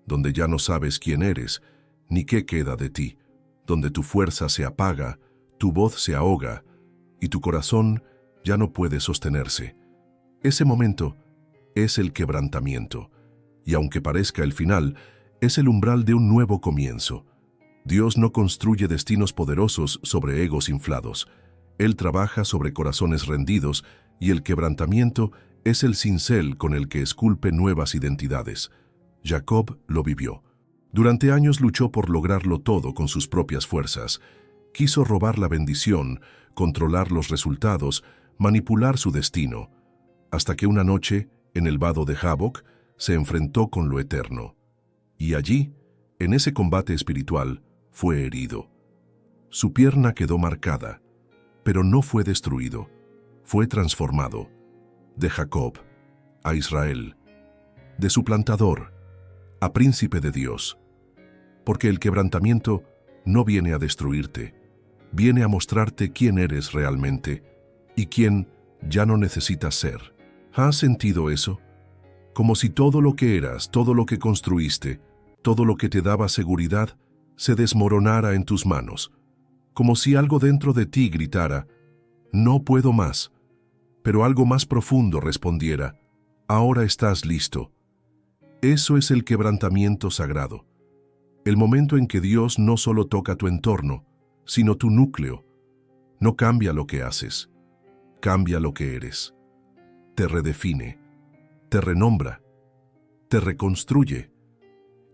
donde ya no sabes quién eres ni qué queda de ti, donde tu fuerza se apaga, tu voz se ahoga y tu corazón ya no puede sostenerse. Ese momento es el quebrantamiento, y aunque parezca el final, es el umbral de un nuevo comienzo. Dios no construye destinos poderosos sobre egos inflados. Él trabaja sobre corazones rendidos y el quebrantamiento es el cincel con el que esculpe nuevas identidades. Jacob lo vivió. Durante años luchó por lograrlo todo con sus propias fuerzas. Quiso robar la bendición, controlar los resultados, manipular su destino, hasta que una noche, en el vado de Jaboc, se enfrentó con lo eterno. Y allí, en ese combate espiritual, fue herido. Su pierna quedó marcada, pero no fue destruido, fue transformado. De Jacob a Israel, de suplantador a príncipe de Dios. Porque el quebrantamiento no viene a destruirte, viene a mostrarte quién eres realmente y quién ya no necesitas ser. ¿Has sentido eso? Como si todo lo que eras, todo lo que construiste, todo lo que te daba seguridad, se desmoronara en tus manos. Como si algo dentro de ti gritara, no puedo más. Pero algo más profundo respondiera, ahora estás listo. Eso es el quebrantamiento sagrado. El momento en que Dios no solo toca tu entorno, sino tu núcleo. No cambia lo que haces, cambia lo que eres. Te redefine, te renombra, te reconstruye.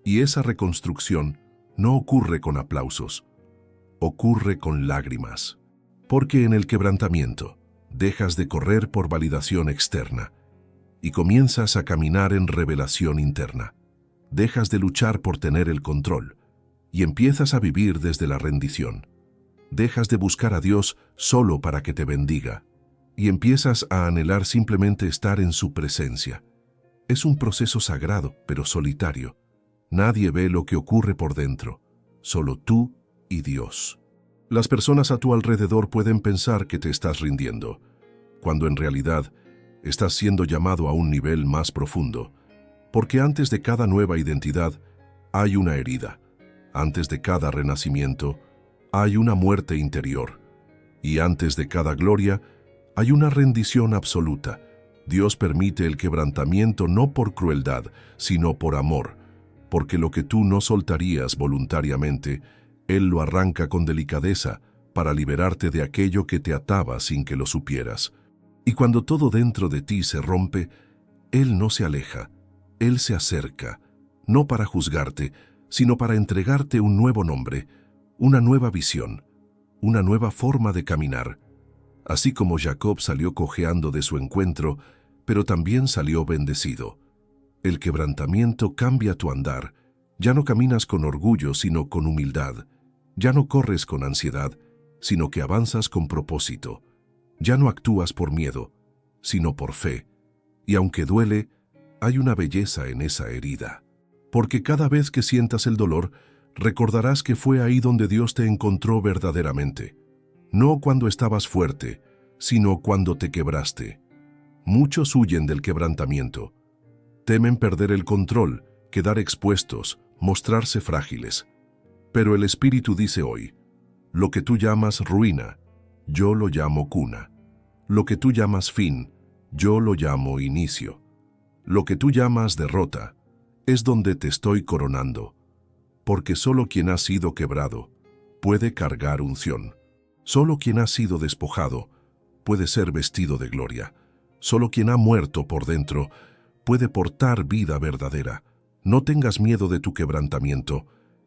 Y esa reconstrucción no ocurre con aplausos, ocurre con lágrimas. Porque en el quebrantamiento dejas de correr por validación externa y comienzas a caminar en revelación interna. Dejas de luchar por tener el control y empiezas a vivir desde la rendición. Dejas de buscar a Dios solo para que te bendiga y empiezas a anhelar simplemente estar en su presencia. Es un proceso sagrado, pero solitario. Nadie ve lo que ocurre por dentro, solo tú y Dios. Las personas a tu alrededor pueden pensar que te estás rindiendo, cuando en realidad estás siendo llamado a un nivel más profundo, porque antes de cada nueva identidad hay una herida, antes de cada renacimiento hay una muerte interior, y antes de cada gloria hay una rendición absoluta. Dios permite el quebrantamiento no por crueldad, sino por amor, porque lo que tú no soltarías voluntariamente, Él lo arranca con delicadeza para liberarte de aquello que te ataba sin que lo supieras. Y cuando todo dentro de ti se rompe, Él no se aleja, Él se acerca, no para juzgarte, sino para entregarte un nuevo nombre, una nueva visión, una nueva forma de caminar. Así como Jacob salió cojeando de su encuentro, pero también salió bendecido. El quebrantamiento cambia tu andar. Ya no caminas con orgullo, sino con humildad. Ya no corres con ansiedad, sino que avanzas con propósito. Ya no actúas por miedo, sino por fe. Y aunque duele, hay una belleza en esa herida. Porque cada vez que sientas el dolor, recordarás que fue ahí donde Dios te encontró verdaderamente. No cuando estabas fuerte, sino cuando te quebraste. Muchos huyen del quebrantamiento. Temen perder el control, quedar expuestos, mostrarse frágiles. Pero el Espíritu dice hoy, lo que tú llamas ruina, yo lo llamo cuna. Lo que tú llamas fin, yo lo llamo inicio. Lo que tú llamas derrota, es donde te estoy coronando. Porque solo quien ha sido quebrado puede cargar unción. Solo quien ha sido despojado puede ser vestido de gloria. Solo quien ha muerto por dentro puede portar vida verdadera. No tengas miedo de tu quebrantamiento.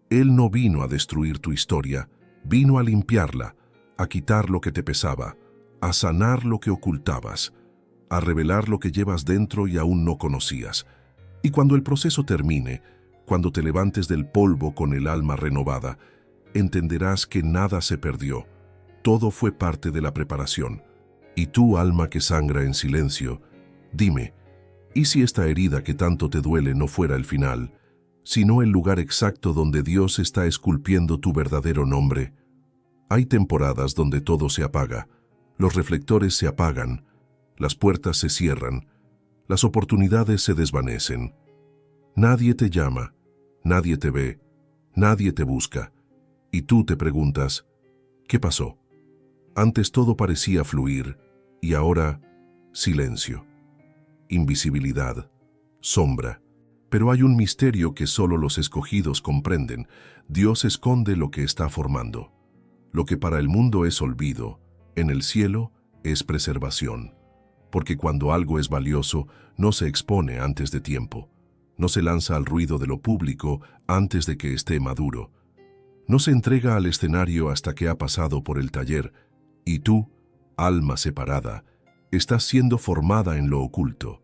Él no vino a destruir tu historia, vino a limpiarla, a quitar lo que te pesaba, a sanar lo que ocultabas, a revelar lo que llevas dentro y aún no conocías. Y cuando el proceso termine, cuando te levantes del polvo con el alma renovada, entenderás que nada se perdió. Todo fue parte de la preparación. Y tú, alma que sangra en silencio, dime, ¿y si esta herida que tanto te duele no fuera el final, sino el lugar exacto donde Dios está esculpiendo tu verdadero nombre? Hay temporadas donde todo se apaga, los reflectores se apagan, las puertas se cierran, las oportunidades se desvanecen. Nadie te llama, nadie te ve, nadie te busca. Y tú te preguntas, ¿qué pasó? Antes todo parecía fluir, y ahora silencio, invisibilidad, sombra. Pero hay un misterio que solo los escogidos comprenden. Dios esconde lo que está formando. Lo que para el mundo es olvido, en el cielo es preservación. Porque cuando algo es valioso, no se expone antes de tiempo. No se lanza al ruido de lo público antes de que esté maduro. No se entrega al escenario hasta que ha pasado por el taller. Y tú, alma separada, estás siendo formada en lo oculto.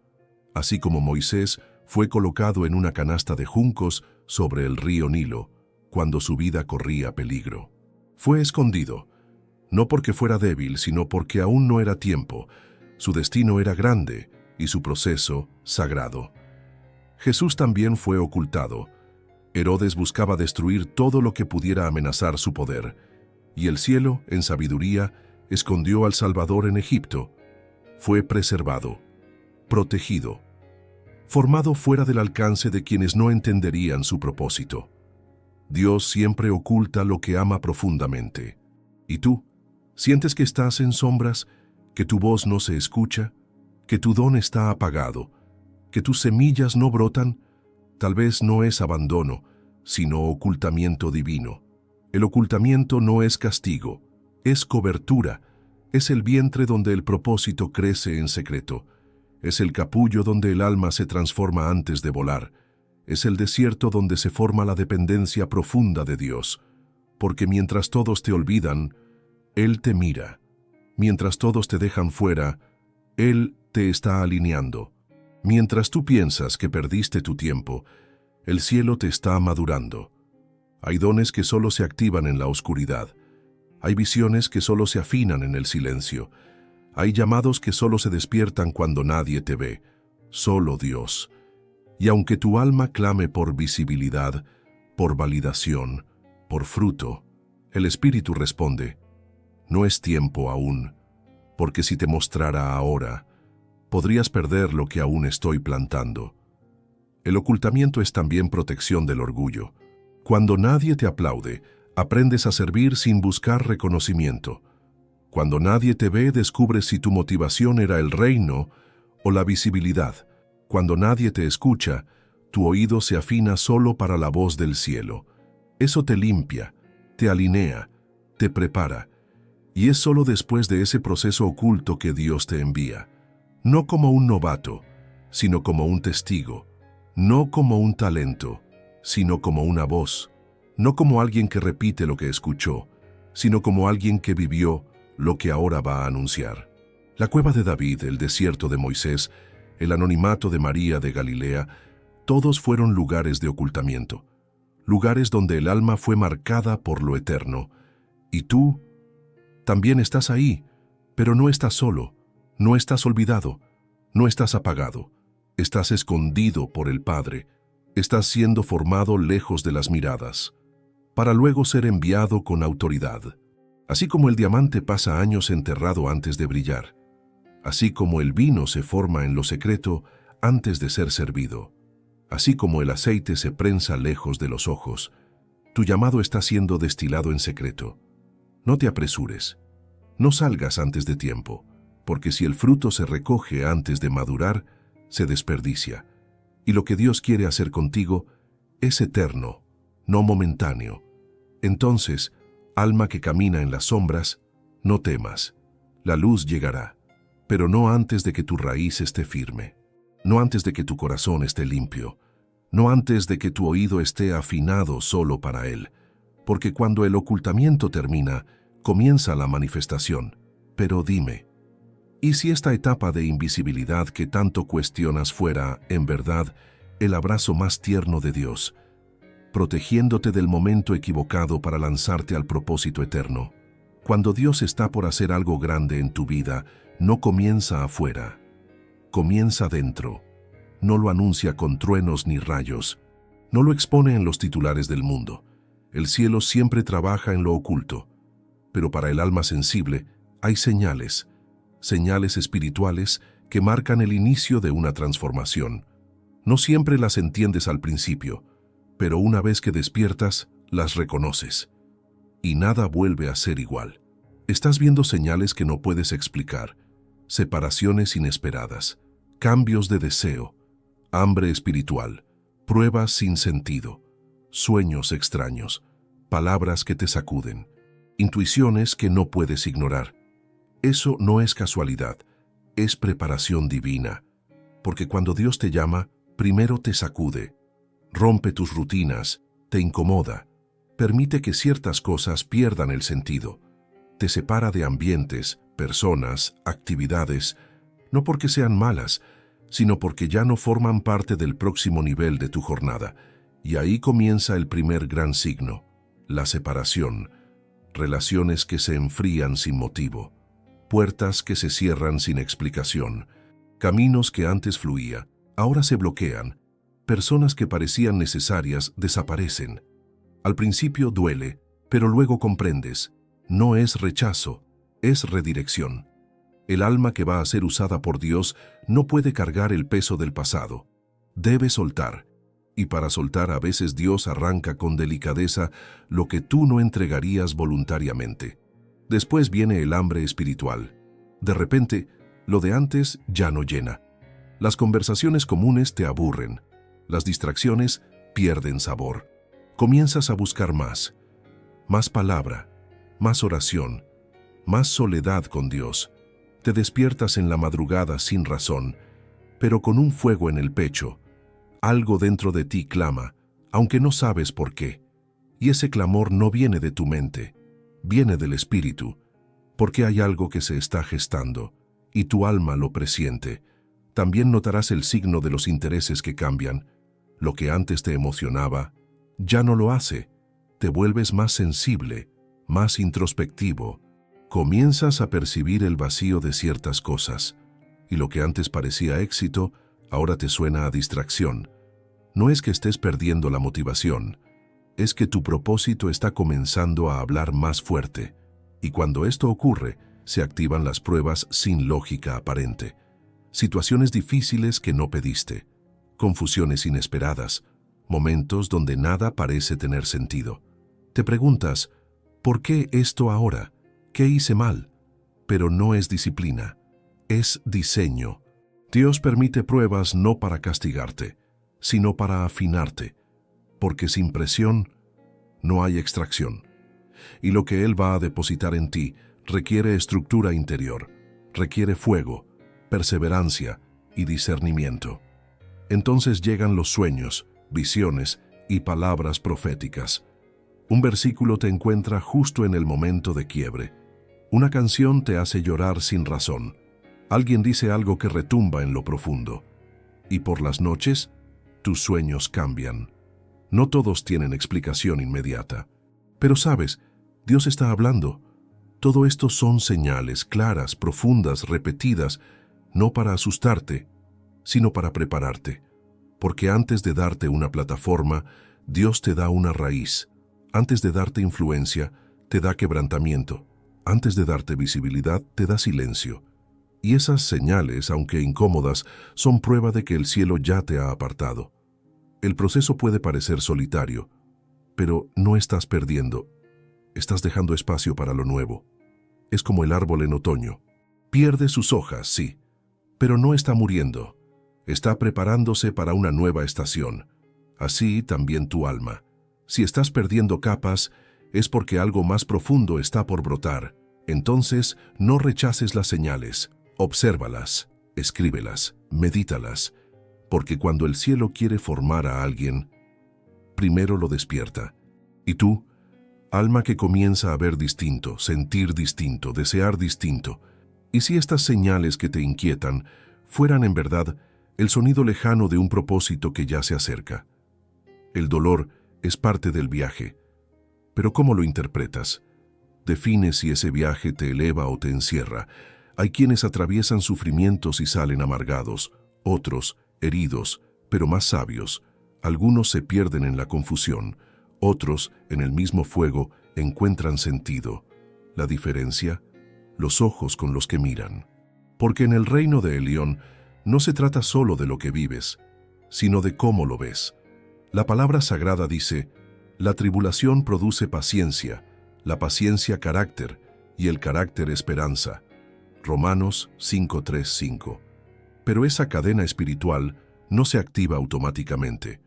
Así como Moisés fue colocado en una canasta de juncos sobre el río Nilo, cuando su vida corría peligro. Fue escondido, no porque fuera débil, sino porque aún no era tiempo. Su destino era grande y su proceso sagrado. Jesús también fue ocultado. Herodes buscaba destruir todo lo que pudiera amenazar su poder, y el cielo, en sabiduría, escondió al Salvador en Egipto. Fue preservado, protegido, formado fuera del alcance de quienes no entenderían su propósito. Dios siempre oculta lo que ama profundamente. ¿Y tú? ¿Sientes que estás en sombras, que tu voz no se escucha, que tu don está apagado, que tus semillas no brotan? Tal vez no es abandono, sino ocultamiento divino. El ocultamiento no es castigo, es cobertura, es el vientre donde el propósito crece en secreto, es el capullo donde el alma se transforma antes de volar, es el desierto donde se forma la dependencia profunda de Dios, porque mientras todos te olvidan, Él te mira. Mientras todos te dejan fuera, Él te está alineando. Mientras tú piensas que perdiste tu tiempo, el cielo te está madurando. Hay dones que solo se activan en la oscuridad. Hay visiones que solo se afinan en el silencio. Hay llamados que solo se despiertan cuando nadie te ve. Solo Dios. Y aunque tu alma clame por visibilidad, por validación, por fruto, el Espíritu responde, no es tiempo aún, porque si te mostrara ahora, podrías perder lo que aún estoy plantando. El ocultamiento es también protección del orgullo. Cuando nadie te aplaude, aprendes a servir sin buscar reconocimiento. Cuando nadie te ve, descubres si tu motivación era el reino o la visibilidad. Cuando nadie te escucha, tu oído se afina solo para la voz del cielo. Eso te limpia, te alinea, te prepara. Y es solo después de ese proceso oculto que Dios te envía. No como un novato, sino como un testigo. No como un talento, sino como una voz. No como alguien que repite lo que escuchó, sino como alguien que vivió lo que ahora va a anunciar. La cueva de David, el desierto de Moisés, el anonimato de María de Galilea, todos fueron lugares de ocultamiento, lugares donde el alma fue marcada por lo eterno. Y tú también estás ahí, pero no estás solo, no estás olvidado, no estás apagado, estás escondido por el Padre, estás siendo formado lejos de las miradas, para luego ser enviado con autoridad. Así como el diamante pasa años enterrado antes de brillar, así como el vino se forma en lo secreto antes de ser servido, así como el aceite se prensa lejos de los ojos, tu llamado está siendo destilado en secreto. No te apresures, no salgas antes de tiempo, porque si el fruto se recoge antes de madurar, se desperdicia, y lo que Dios quiere hacer contigo es eterno, no momentáneo. Entonces, alma que camina en las sombras, No temas, la luz llegará, pero no antes de que tu raíz esté firme, no antes de que tu corazón esté limpio, no antes de que tu oído esté afinado solo para Él, porque cuando el ocultamiento termina, comienza la manifestación. Pero dime, ¿y si esta etapa de invisibilidad que tanto cuestionas fuera, en verdad, el abrazo más tierno de Dios, protegiéndote del momento equivocado para lanzarte al propósito eterno? Cuando Dios está por hacer algo grande en tu vida, no comienza afuera, comienza dentro. No lo anuncia con truenos ni rayos, no lo expone en los titulares del mundo. El cielo siempre trabaja en lo oculto, pero para el alma sensible hay señales espirituales que marcan el inicio de una transformación. No siempre las entiendes al principio, pero una vez que despiertas, las reconoces. Y nada vuelve a ser igual. Estás viendo señales que no puedes explicar, separaciones inesperadas, cambios de deseo, hambre espiritual, pruebas sin sentido, sueños extraños, palabras que te sacuden, intuiciones que no puedes ignorar. Eso no es casualidad, es preparación divina, porque cuando Dios te llama, primero te sacude, rompe tus rutinas, te incomoda, permite que ciertas cosas pierdan el sentido, te separa de ambientes, personas, actividades, no porque sean malas, sino porque ya no forman parte del próximo nivel de tu jornada. Y ahí comienza el primer gran signo, la separación, relaciones que se enfrían sin motivo, puertas que se cierran sin explicación, caminos que antes fluía, ahora se bloquean, personas que parecían necesarias desaparecen. Al principio duele, pero luego comprendes, no es rechazo, es redirección. El alma que va a ser usada por Dios no puede cargar el peso del pasado. Debe soltar. Y para soltar a veces Dios arranca con delicadeza lo que tú no entregarías voluntariamente. Después viene el hambre espiritual. De repente, lo de antes ya no llena. Las conversaciones comunes te aburren. Las distracciones pierden sabor. Comienzas a buscar más palabra, más oración, más soledad con Dios. Te despiertas en la madrugada sin razón, pero con un fuego en el pecho. Algo dentro de ti clama, aunque no sabes por qué. Y ese clamor no viene de tu mente, viene del Espíritu, porque hay algo que se está gestando, y tu alma lo presiente. También notarás el signo de los intereses que cambian. Lo que antes te emocionaba, ya no lo hace. Te vuelves más sensible, más introspectivo. Comienzas a percibir el vacío de ciertas cosas, y lo que antes parecía éxito, ahora te suena a distracción. No es que estés perdiendo la motivación, es que tu propósito está comenzando a hablar más fuerte, y cuando esto ocurre, se activan las pruebas sin lógica aparente. Situaciones difíciles que no pediste, confusiones inesperadas, momentos donde nada parece tener sentido. Te preguntas, ¿por qué esto ahora? ¿Qué hice mal? Pero no es disciplina, es diseño. Dios permite pruebas no para castigarte, sino para afinarte, porque sin presión no hay extracción. Y lo que Él va a depositar en ti requiere estructura interior, requiere fuego, perseverancia y discernimiento. Entonces llegan los sueños, visiones y palabras proféticas. Un versículo te encuentra justo en el momento de quiebre. Una canción te hace llorar sin razón. Alguien dice algo que retumba en lo profundo. Y por las noches, tus sueños cambian. No todos tienen explicación inmediata. Pero sabes, Dios está hablando. Todo esto son señales claras, profundas, repetidas, no para asustarte, sino para prepararte. Porque antes de darte una plataforma, Dios te da una raíz. Antes de darte influencia, te da quebrantamiento. Antes de darte visibilidad, te da silencio. Y esas señales, aunque incómodas, son prueba de que el cielo ya te ha apartado. El proceso puede parecer solitario, pero no estás perdiendo. Estás dejando espacio para lo nuevo. Es como el árbol en otoño. Pierde sus hojas, sí, pero no está muriendo. Está preparándose para una nueva estación. Así también tu alma. Si estás perdiendo capas, es porque algo más profundo está por brotar, Entonces, no rechaces las señales, obsérvalas, escríbelas, medítalas, porque cuando el cielo quiere formar a alguien, primero lo despierta. Y tú, alma que comienza a ver distinto, sentir distinto, desear distinto, ¿y si estas señales que te inquietan fueran en verdad el sonido lejano de un propósito que ya se acerca? El dolor es parte del viaje, pero ¿cómo lo interpretas? Define si ese viaje te eleva o te encierra. Hay quienes atraviesan sufrimientos y salen amargados, otros heridos, pero más sabios. Algunos se pierden en la confusión, otros, en el mismo fuego, encuentran sentido. La diferencia, los ojos con los que miran. Porque en el reino de Elión no se trata solo de lo que vives, sino de cómo lo ves. La palabra sagrada dice, la tribulación produce paciencia, la paciencia carácter, y el carácter esperanza. Romanos 5:3-5. Pero esa cadena espiritual no se activa automáticamente.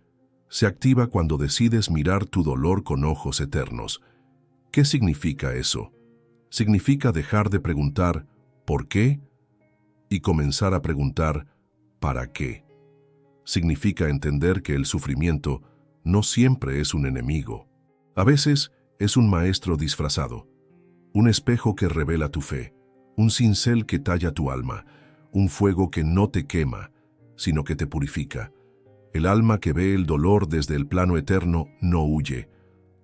Se activa cuando decides mirar tu dolor con ojos eternos. ¿Qué significa eso? Significa dejar de preguntar ¿por qué? Y comenzar a preguntar ¿para qué? Significa entender que el sufrimiento no siempre es un enemigo. A veces es un maestro disfrazado, un espejo que revela tu fe, un cincel que talla tu alma, un fuego que no te quema, sino que te purifica. El alma que ve el dolor desde el plano eterno no huye,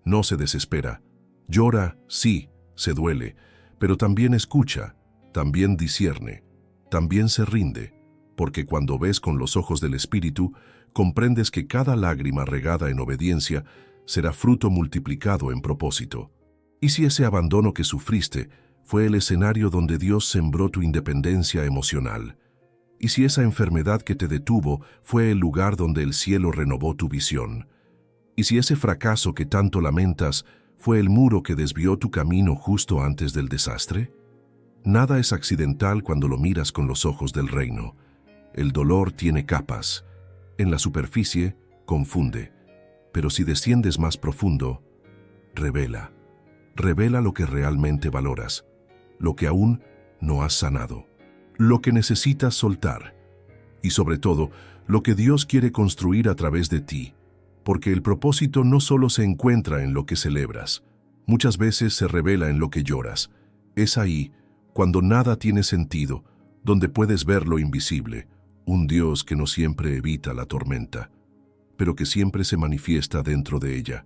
no se desespera. Llora, sí, se duele, pero también escucha, también discierne, también se rinde, porque cuando ves con los ojos del Espíritu, comprendes que cada lágrima regada en obediencia será fruto multiplicado en propósito. ¿Y si ese abandono que sufriste fue el escenario donde Dios sembró tu independencia emocional? ¿Y si esa enfermedad que te detuvo fue el lugar donde el cielo renovó tu visión? ¿Y si ese fracaso que tanto lamentas fue el muro que desvió tu camino justo antes del desastre? Nada es accidental cuando lo miras con los ojos del reino. El dolor tiene capas. En la superficie, confunde. Pero si desciendes más profundo, revela. Revela lo que realmente valoras, lo que aún no has sanado, lo que necesitas soltar y sobre todo, lo que Dios quiere construir a través de ti, porque el propósito no solo se encuentra en lo que celebras, muchas veces se revela en lo que lloras. Es ahí, cuando nada tiene sentido, donde puedes ver lo invisible, un Dios que no siempre evita la tormenta, pero que siempre se manifiesta dentro de ella.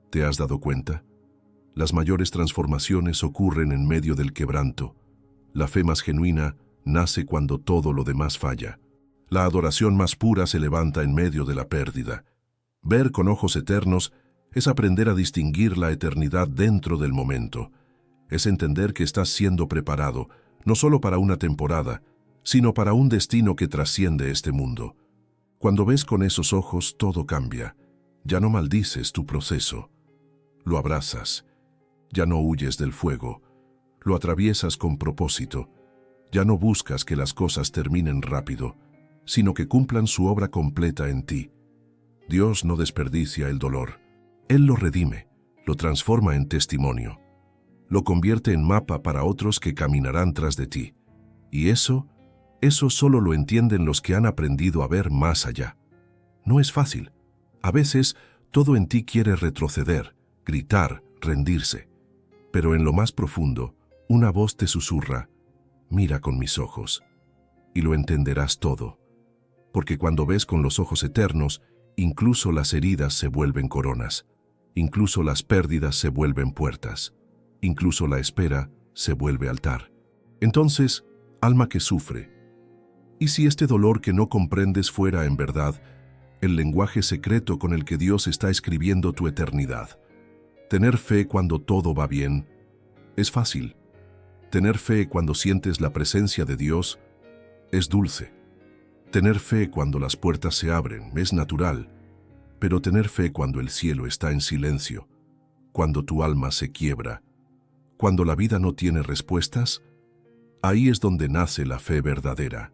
¿Te has dado cuenta? Las mayores transformaciones ocurren en medio del quebranto. La fe más genuina nace cuando todo lo demás falla. La adoración más pura se levanta en medio de la pérdida. Ver con ojos eternos es aprender a distinguir la eternidad dentro del momento. Es entender que estás siendo preparado, no solo para una temporada, sino para un destino que trasciende este mundo. Cuando ves con esos ojos, todo cambia. Ya no maldices tu proceso. Lo abrazas. Ya no huyes del fuego. Lo atraviesas con propósito. Ya no buscas que las cosas terminen rápido, sino que cumplan su obra completa en ti. Dios no desperdicia el dolor. Él lo redime, lo transforma en testimonio. Lo convierte en mapa para otros que caminarán tras de ti. Y eso solo lo entienden los que han aprendido a ver más allá. No es fácil. A veces, todo en ti quiere retroceder, gritar, rendirse. Pero en lo más profundo, una voz te susurra, mira con mis ojos, y lo entenderás todo. Porque cuando ves con los ojos eternos, incluso las heridas se vuelven coronas, incluso las pérdidas se vuelven puertas, incluso la espera se vuelve altar. Entonces, alma que sufre, ¿y si este dolor que no comprendes fuera en verdad el lenguaje secreto con el que Dios está escribiendo tu eternidad? Tener fe cuando todo va bien es fácil. Tener fe cuando sientes la presencia de Dios es dulce. Tener fe cuando las puertas se abren es natural, pero tener fe cuando el cielo está en silencio, cuando tu alma se quiebra, cuando la vida no tiene respuestas, ahí es donde nace la fe verdadera.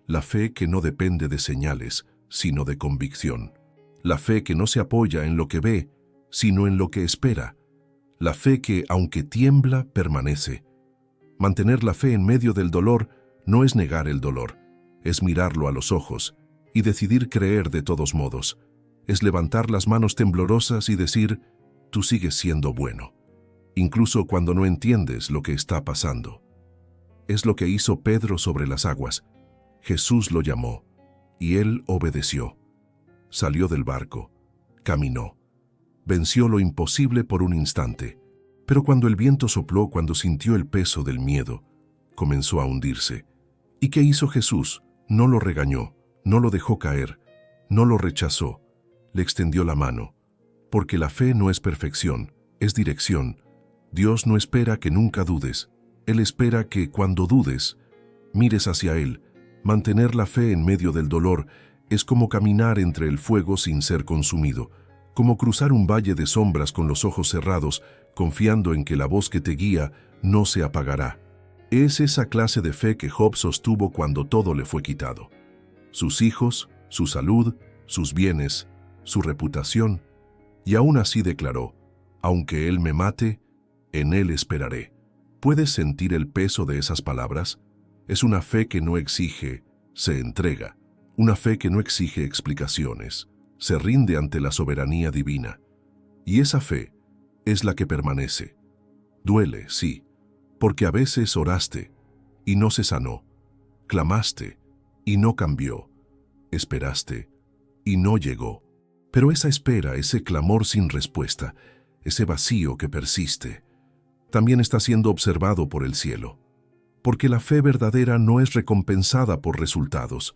La fe que no depende de señales, sino de convicción. La fe que no se apoya en lo que ve, sino en lo que espera. La fe que, aunque tiembla, permanece, Mantener la fe en medio del dolor no es negar el dolor, es mirarlo a los ojos y decidir creer de todos modos. Es levantar las manos temblorosas y decir, tú sigues siendo bueno, incluso cuando no entiendes lo que está pasando. Es lo que hizo Pedro sobre las aguas. Jesús lo llamó, y él obedeció. Salió del barco, caminó, venció lo imposible por un instante, pero cuando el viento sopló, cuando sintió el peso del miedo, comenzó a hundirse. ¿Y qué hizo Jesús? No lo regañó, no lo dejó caer, no lo rechazó, le extendió la mano, porque la fe no es perfección, es dirección. Dios no espera que nunca dudes, Él espera que cuando dudes, mires hacia Él. Mantener la fe en medio del dolor es como caminar entre el fuego sin ser consumido, como cruzar un valle de sombras con los ojos cerrados, confiando en que la voz que te guía no se apagará. Es esa clase de fe que Job sostuvo cuando todo le fue quitado. Sus hijos, su salud, sus bienes, su reputación, y aún así declaró, aunque Él me mate, en Él esperaré. ¿Puedes sentir el peso de esas palabras? Es una fe que no exige, se entrega. Una fe que no exige explicaciones, se rinde ante la soberanía divina. Y esa fe es la que permanece. Duele, sí, porque a veces oraste y no se sanó, clamaste y no cambió, esperaste y no llegó. Pero esa espera, ese clamor sin respuesta, ese vacío que persiste, también está siendo observado por el cielo. Porque la fe verdadera no es recompensada por resultados,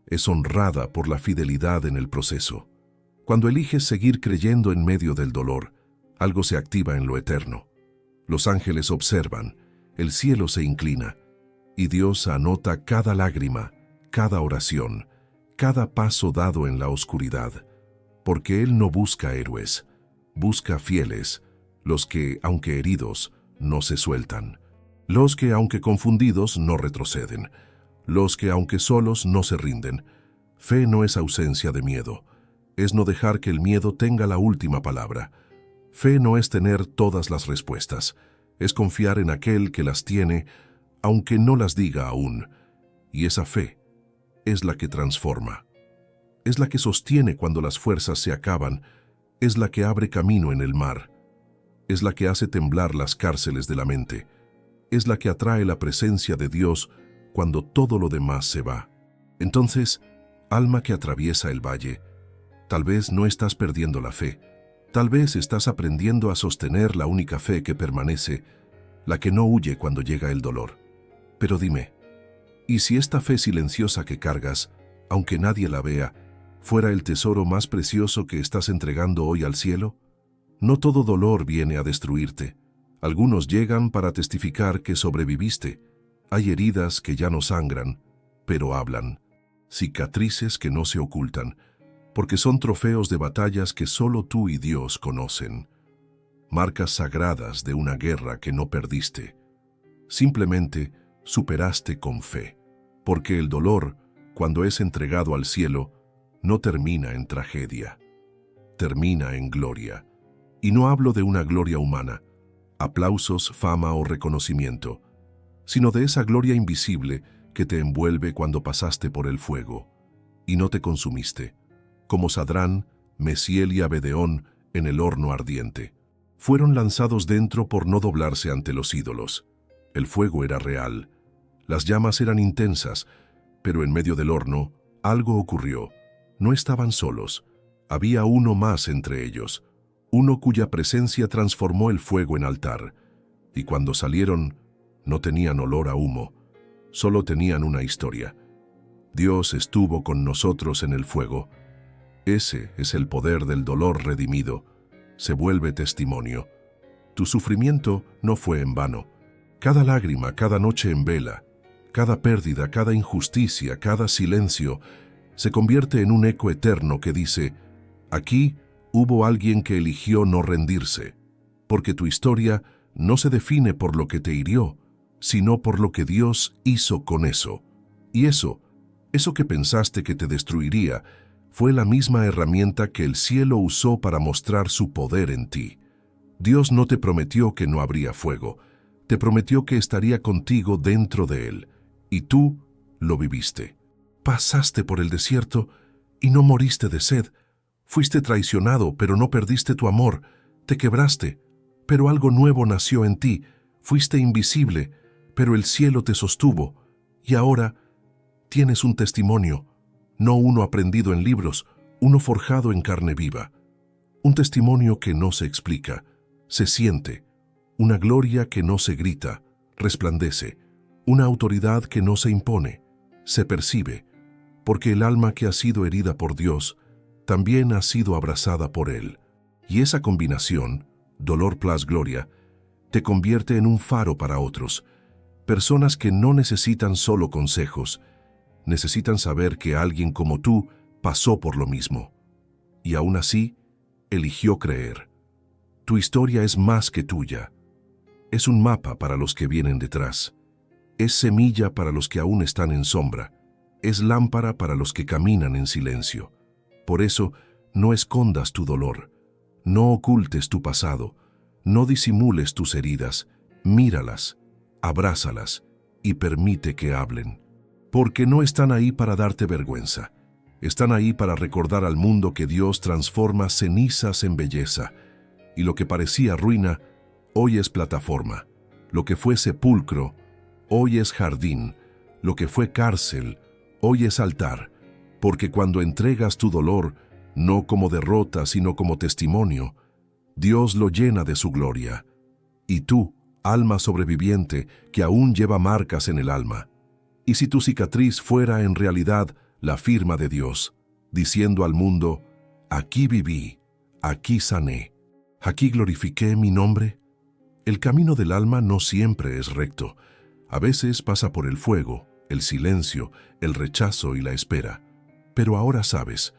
es honrada por la fidelidad en el proceso. Cuando eliges seguir creyendo en medio del dolor, algo se activa en lo eterno. Los ángeles observan, el cielo se inclina, y Dios anota cada lágrima, cada oración, cada paso dado en la oscuridad. Porque Él no busca héroes, busca fieles, los que, aunque heridos, no se sueltan. Los que, aunque confundidos, no retroceden. Los que, aunque solos, no se rinden. Fe no es ausencia de miedo. Es no dejar que el miedo tenga la última palabra. Fe no es tener todas las respuestas. Es confiar en aquel que las tiene, aunque no las diga aún. Y esa fe es la que transforma. Es la que sostiene cuando las fuerzas se acaban. Es la que abre camino en el mar. Es la que hace temblar las cárceles de la mente. Es la que atrae la presencia de Dios cuando todo lo demás se va. Entonces, alma que atraviesa el valle, tal vez no estás perdiendo la fe, tal vez estás aprendiendo a sostener la única fe que permanece, la que no huye cuando llega el dolor. Pero dime, ¿y si esta fe silenciosa que cargas, aunque nadie la vea, fuera el tesoro más precioso que estás entregando hoy al cielo? No todo dolor viene a destruirte. Algunos llegan para testificar que sobreviviste. Hay heridas que ya no sangran, pero hablan. Cicatrices que no se ocultan, porque son trofeos de batallas que solo tú y Dios conocen. Marcas sagradas de una guerra que no perdiste. Simplemente superaste con fe, porque el dolor, cuando es entregado al cielo, no termina en tragedia, termina en gloria. Y no hablo de una gloria humana, aplausos, fama o reconocimiento, sino de esa gloria invisible que te envuelve cuando pasaste por el fuego y no te consumiste, como Sadrán, Mesiel y Abedeón en el horno ardiente. Fueron lanzados dentro por no doblarse ante los ídolos. El fuego era real, las llamas eran intensas, pero en medio del horno algo ocurrió. No estaban solos, había uno más entre ellos, uno cuya presencia transformó el fuego en altar, y cuando salieron no tenían olor a humo, solo tenían una historia. Dios estuvo con nosotros en el fuego. Ese es el poder del dolor redimido. Se vuelve testimonio. Tu sufrimiento no fue en vano. Cada lágrima, cada noche en vela, cada pérdida, cada injusticia, cada silencio, se convierte en un eco eterno que dice, aquí hubo alguien que eligió no rendirse, porque tu historia no se define por lo que te hirió, sino por lo que Dios hizo con eso. Y eso que pensaste que te destruiría, fue la misma herramienta que el cielo usó para mostrar su poder en ti. Dios no te prometió que no habría fuego. Te prometió que estaría contigo dentro de él, y tú lo viviste. Pasaste por el desierto y no moriste de sed. Fuiste traicionado, pero no perdiste tu amor. Te quebraste, pero algo nuevo nació en ti. Fuiste invisible, pero el cielo te sostuvo. Y ahora tienes un testimonio, no uno aprendido en libros, uno forjado en carne viva. Un testimonio que no se explica, se siente. Una gloria que no se grita, resplandece. Una autoridad que no se impone, se percibe. Porque el alma que ha sido herida por Dios también ha sido abrazada por Él. Y esa combinación, dolor plus gloria, te convierte en un faro para otros. Personas que no necesitan solo consejos, necesitan saber que alguien como tú pasó por lo mismo. Y aún así, eligió creer. Tu historia es más que tuya. Es un mapa para los que vienen detrás. Es semilla para los que aún están en sombra. Es lámpara para los que caminan en silencio. Por eso, no escondas tu dolor. No ocultes tu pasado. No disimules tus heridas. Míralas, abrázalas y permite que hablen. Porque no están ahí para darte vergüenza. Están ahí para recordar al mundo que Dios transforma cenizas en belleza. Y lo que parecía ruina, hoy es plataforma. Lo que fue sepulcro, hoy es jardín. Lo que fue cárcel, hoy es altar. Porque cuando entregas tu dolor, no como derrota, sino como testimonio, Dios lo llena de su gloria. Y tú, alma sobreviviente, que aún lleva marcas en el alma. Y si tu cicatriz fuera en realidad la firma de Dios, diciendo al mundo, aquí viví, aquí sané, aquí glorifiqué mi nombre. El camino del alma no siempre es recto. A veces pasa por el fuego, el silencio, el rechazo y la espera. Pero ahora sabes,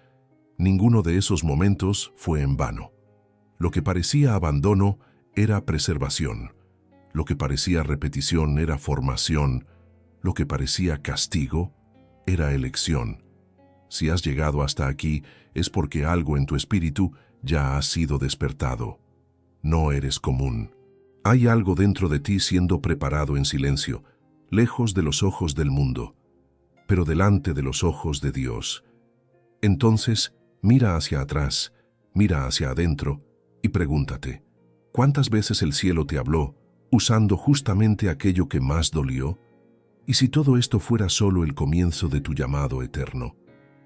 ninguno de esos momentos fue en vano. Lo que parecía abandono era preservación. Lo que parecía repetición era formación. Lo que parecía castigo era elección. Si has llegado hasta aquí es porque algo en tu espíritu ya ha sido despertado. No eres común. Hay algo dentro de ti siendo preparado en silencio, lejos de los ojos del mundo, pero delante de los ojos de Dios. Entonces, mira hacia atrás, mira hacia adentro y pregúntate, ¿cuántas veces el cielo te habló usando justamente aquello que más dolió? ¿Y si todo esto fuera solo el comienzo de tu llamado eterno?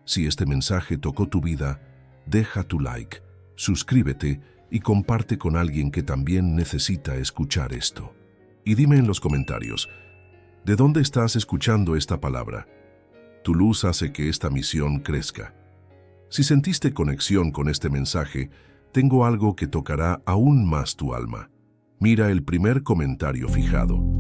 Si este mensaje tocó tu vida, deja tu like, suscríbete y comparte con alguien que también necesita escuchar esto. Y dime en los comentarios, ¿de dónde estás escuchando esta palabra? Tu luz hace que esta misión crezca. Si sentiste conexión con este mensaje, tengo algo que tocará aún más tu alma. Mira el primer comentario fijado.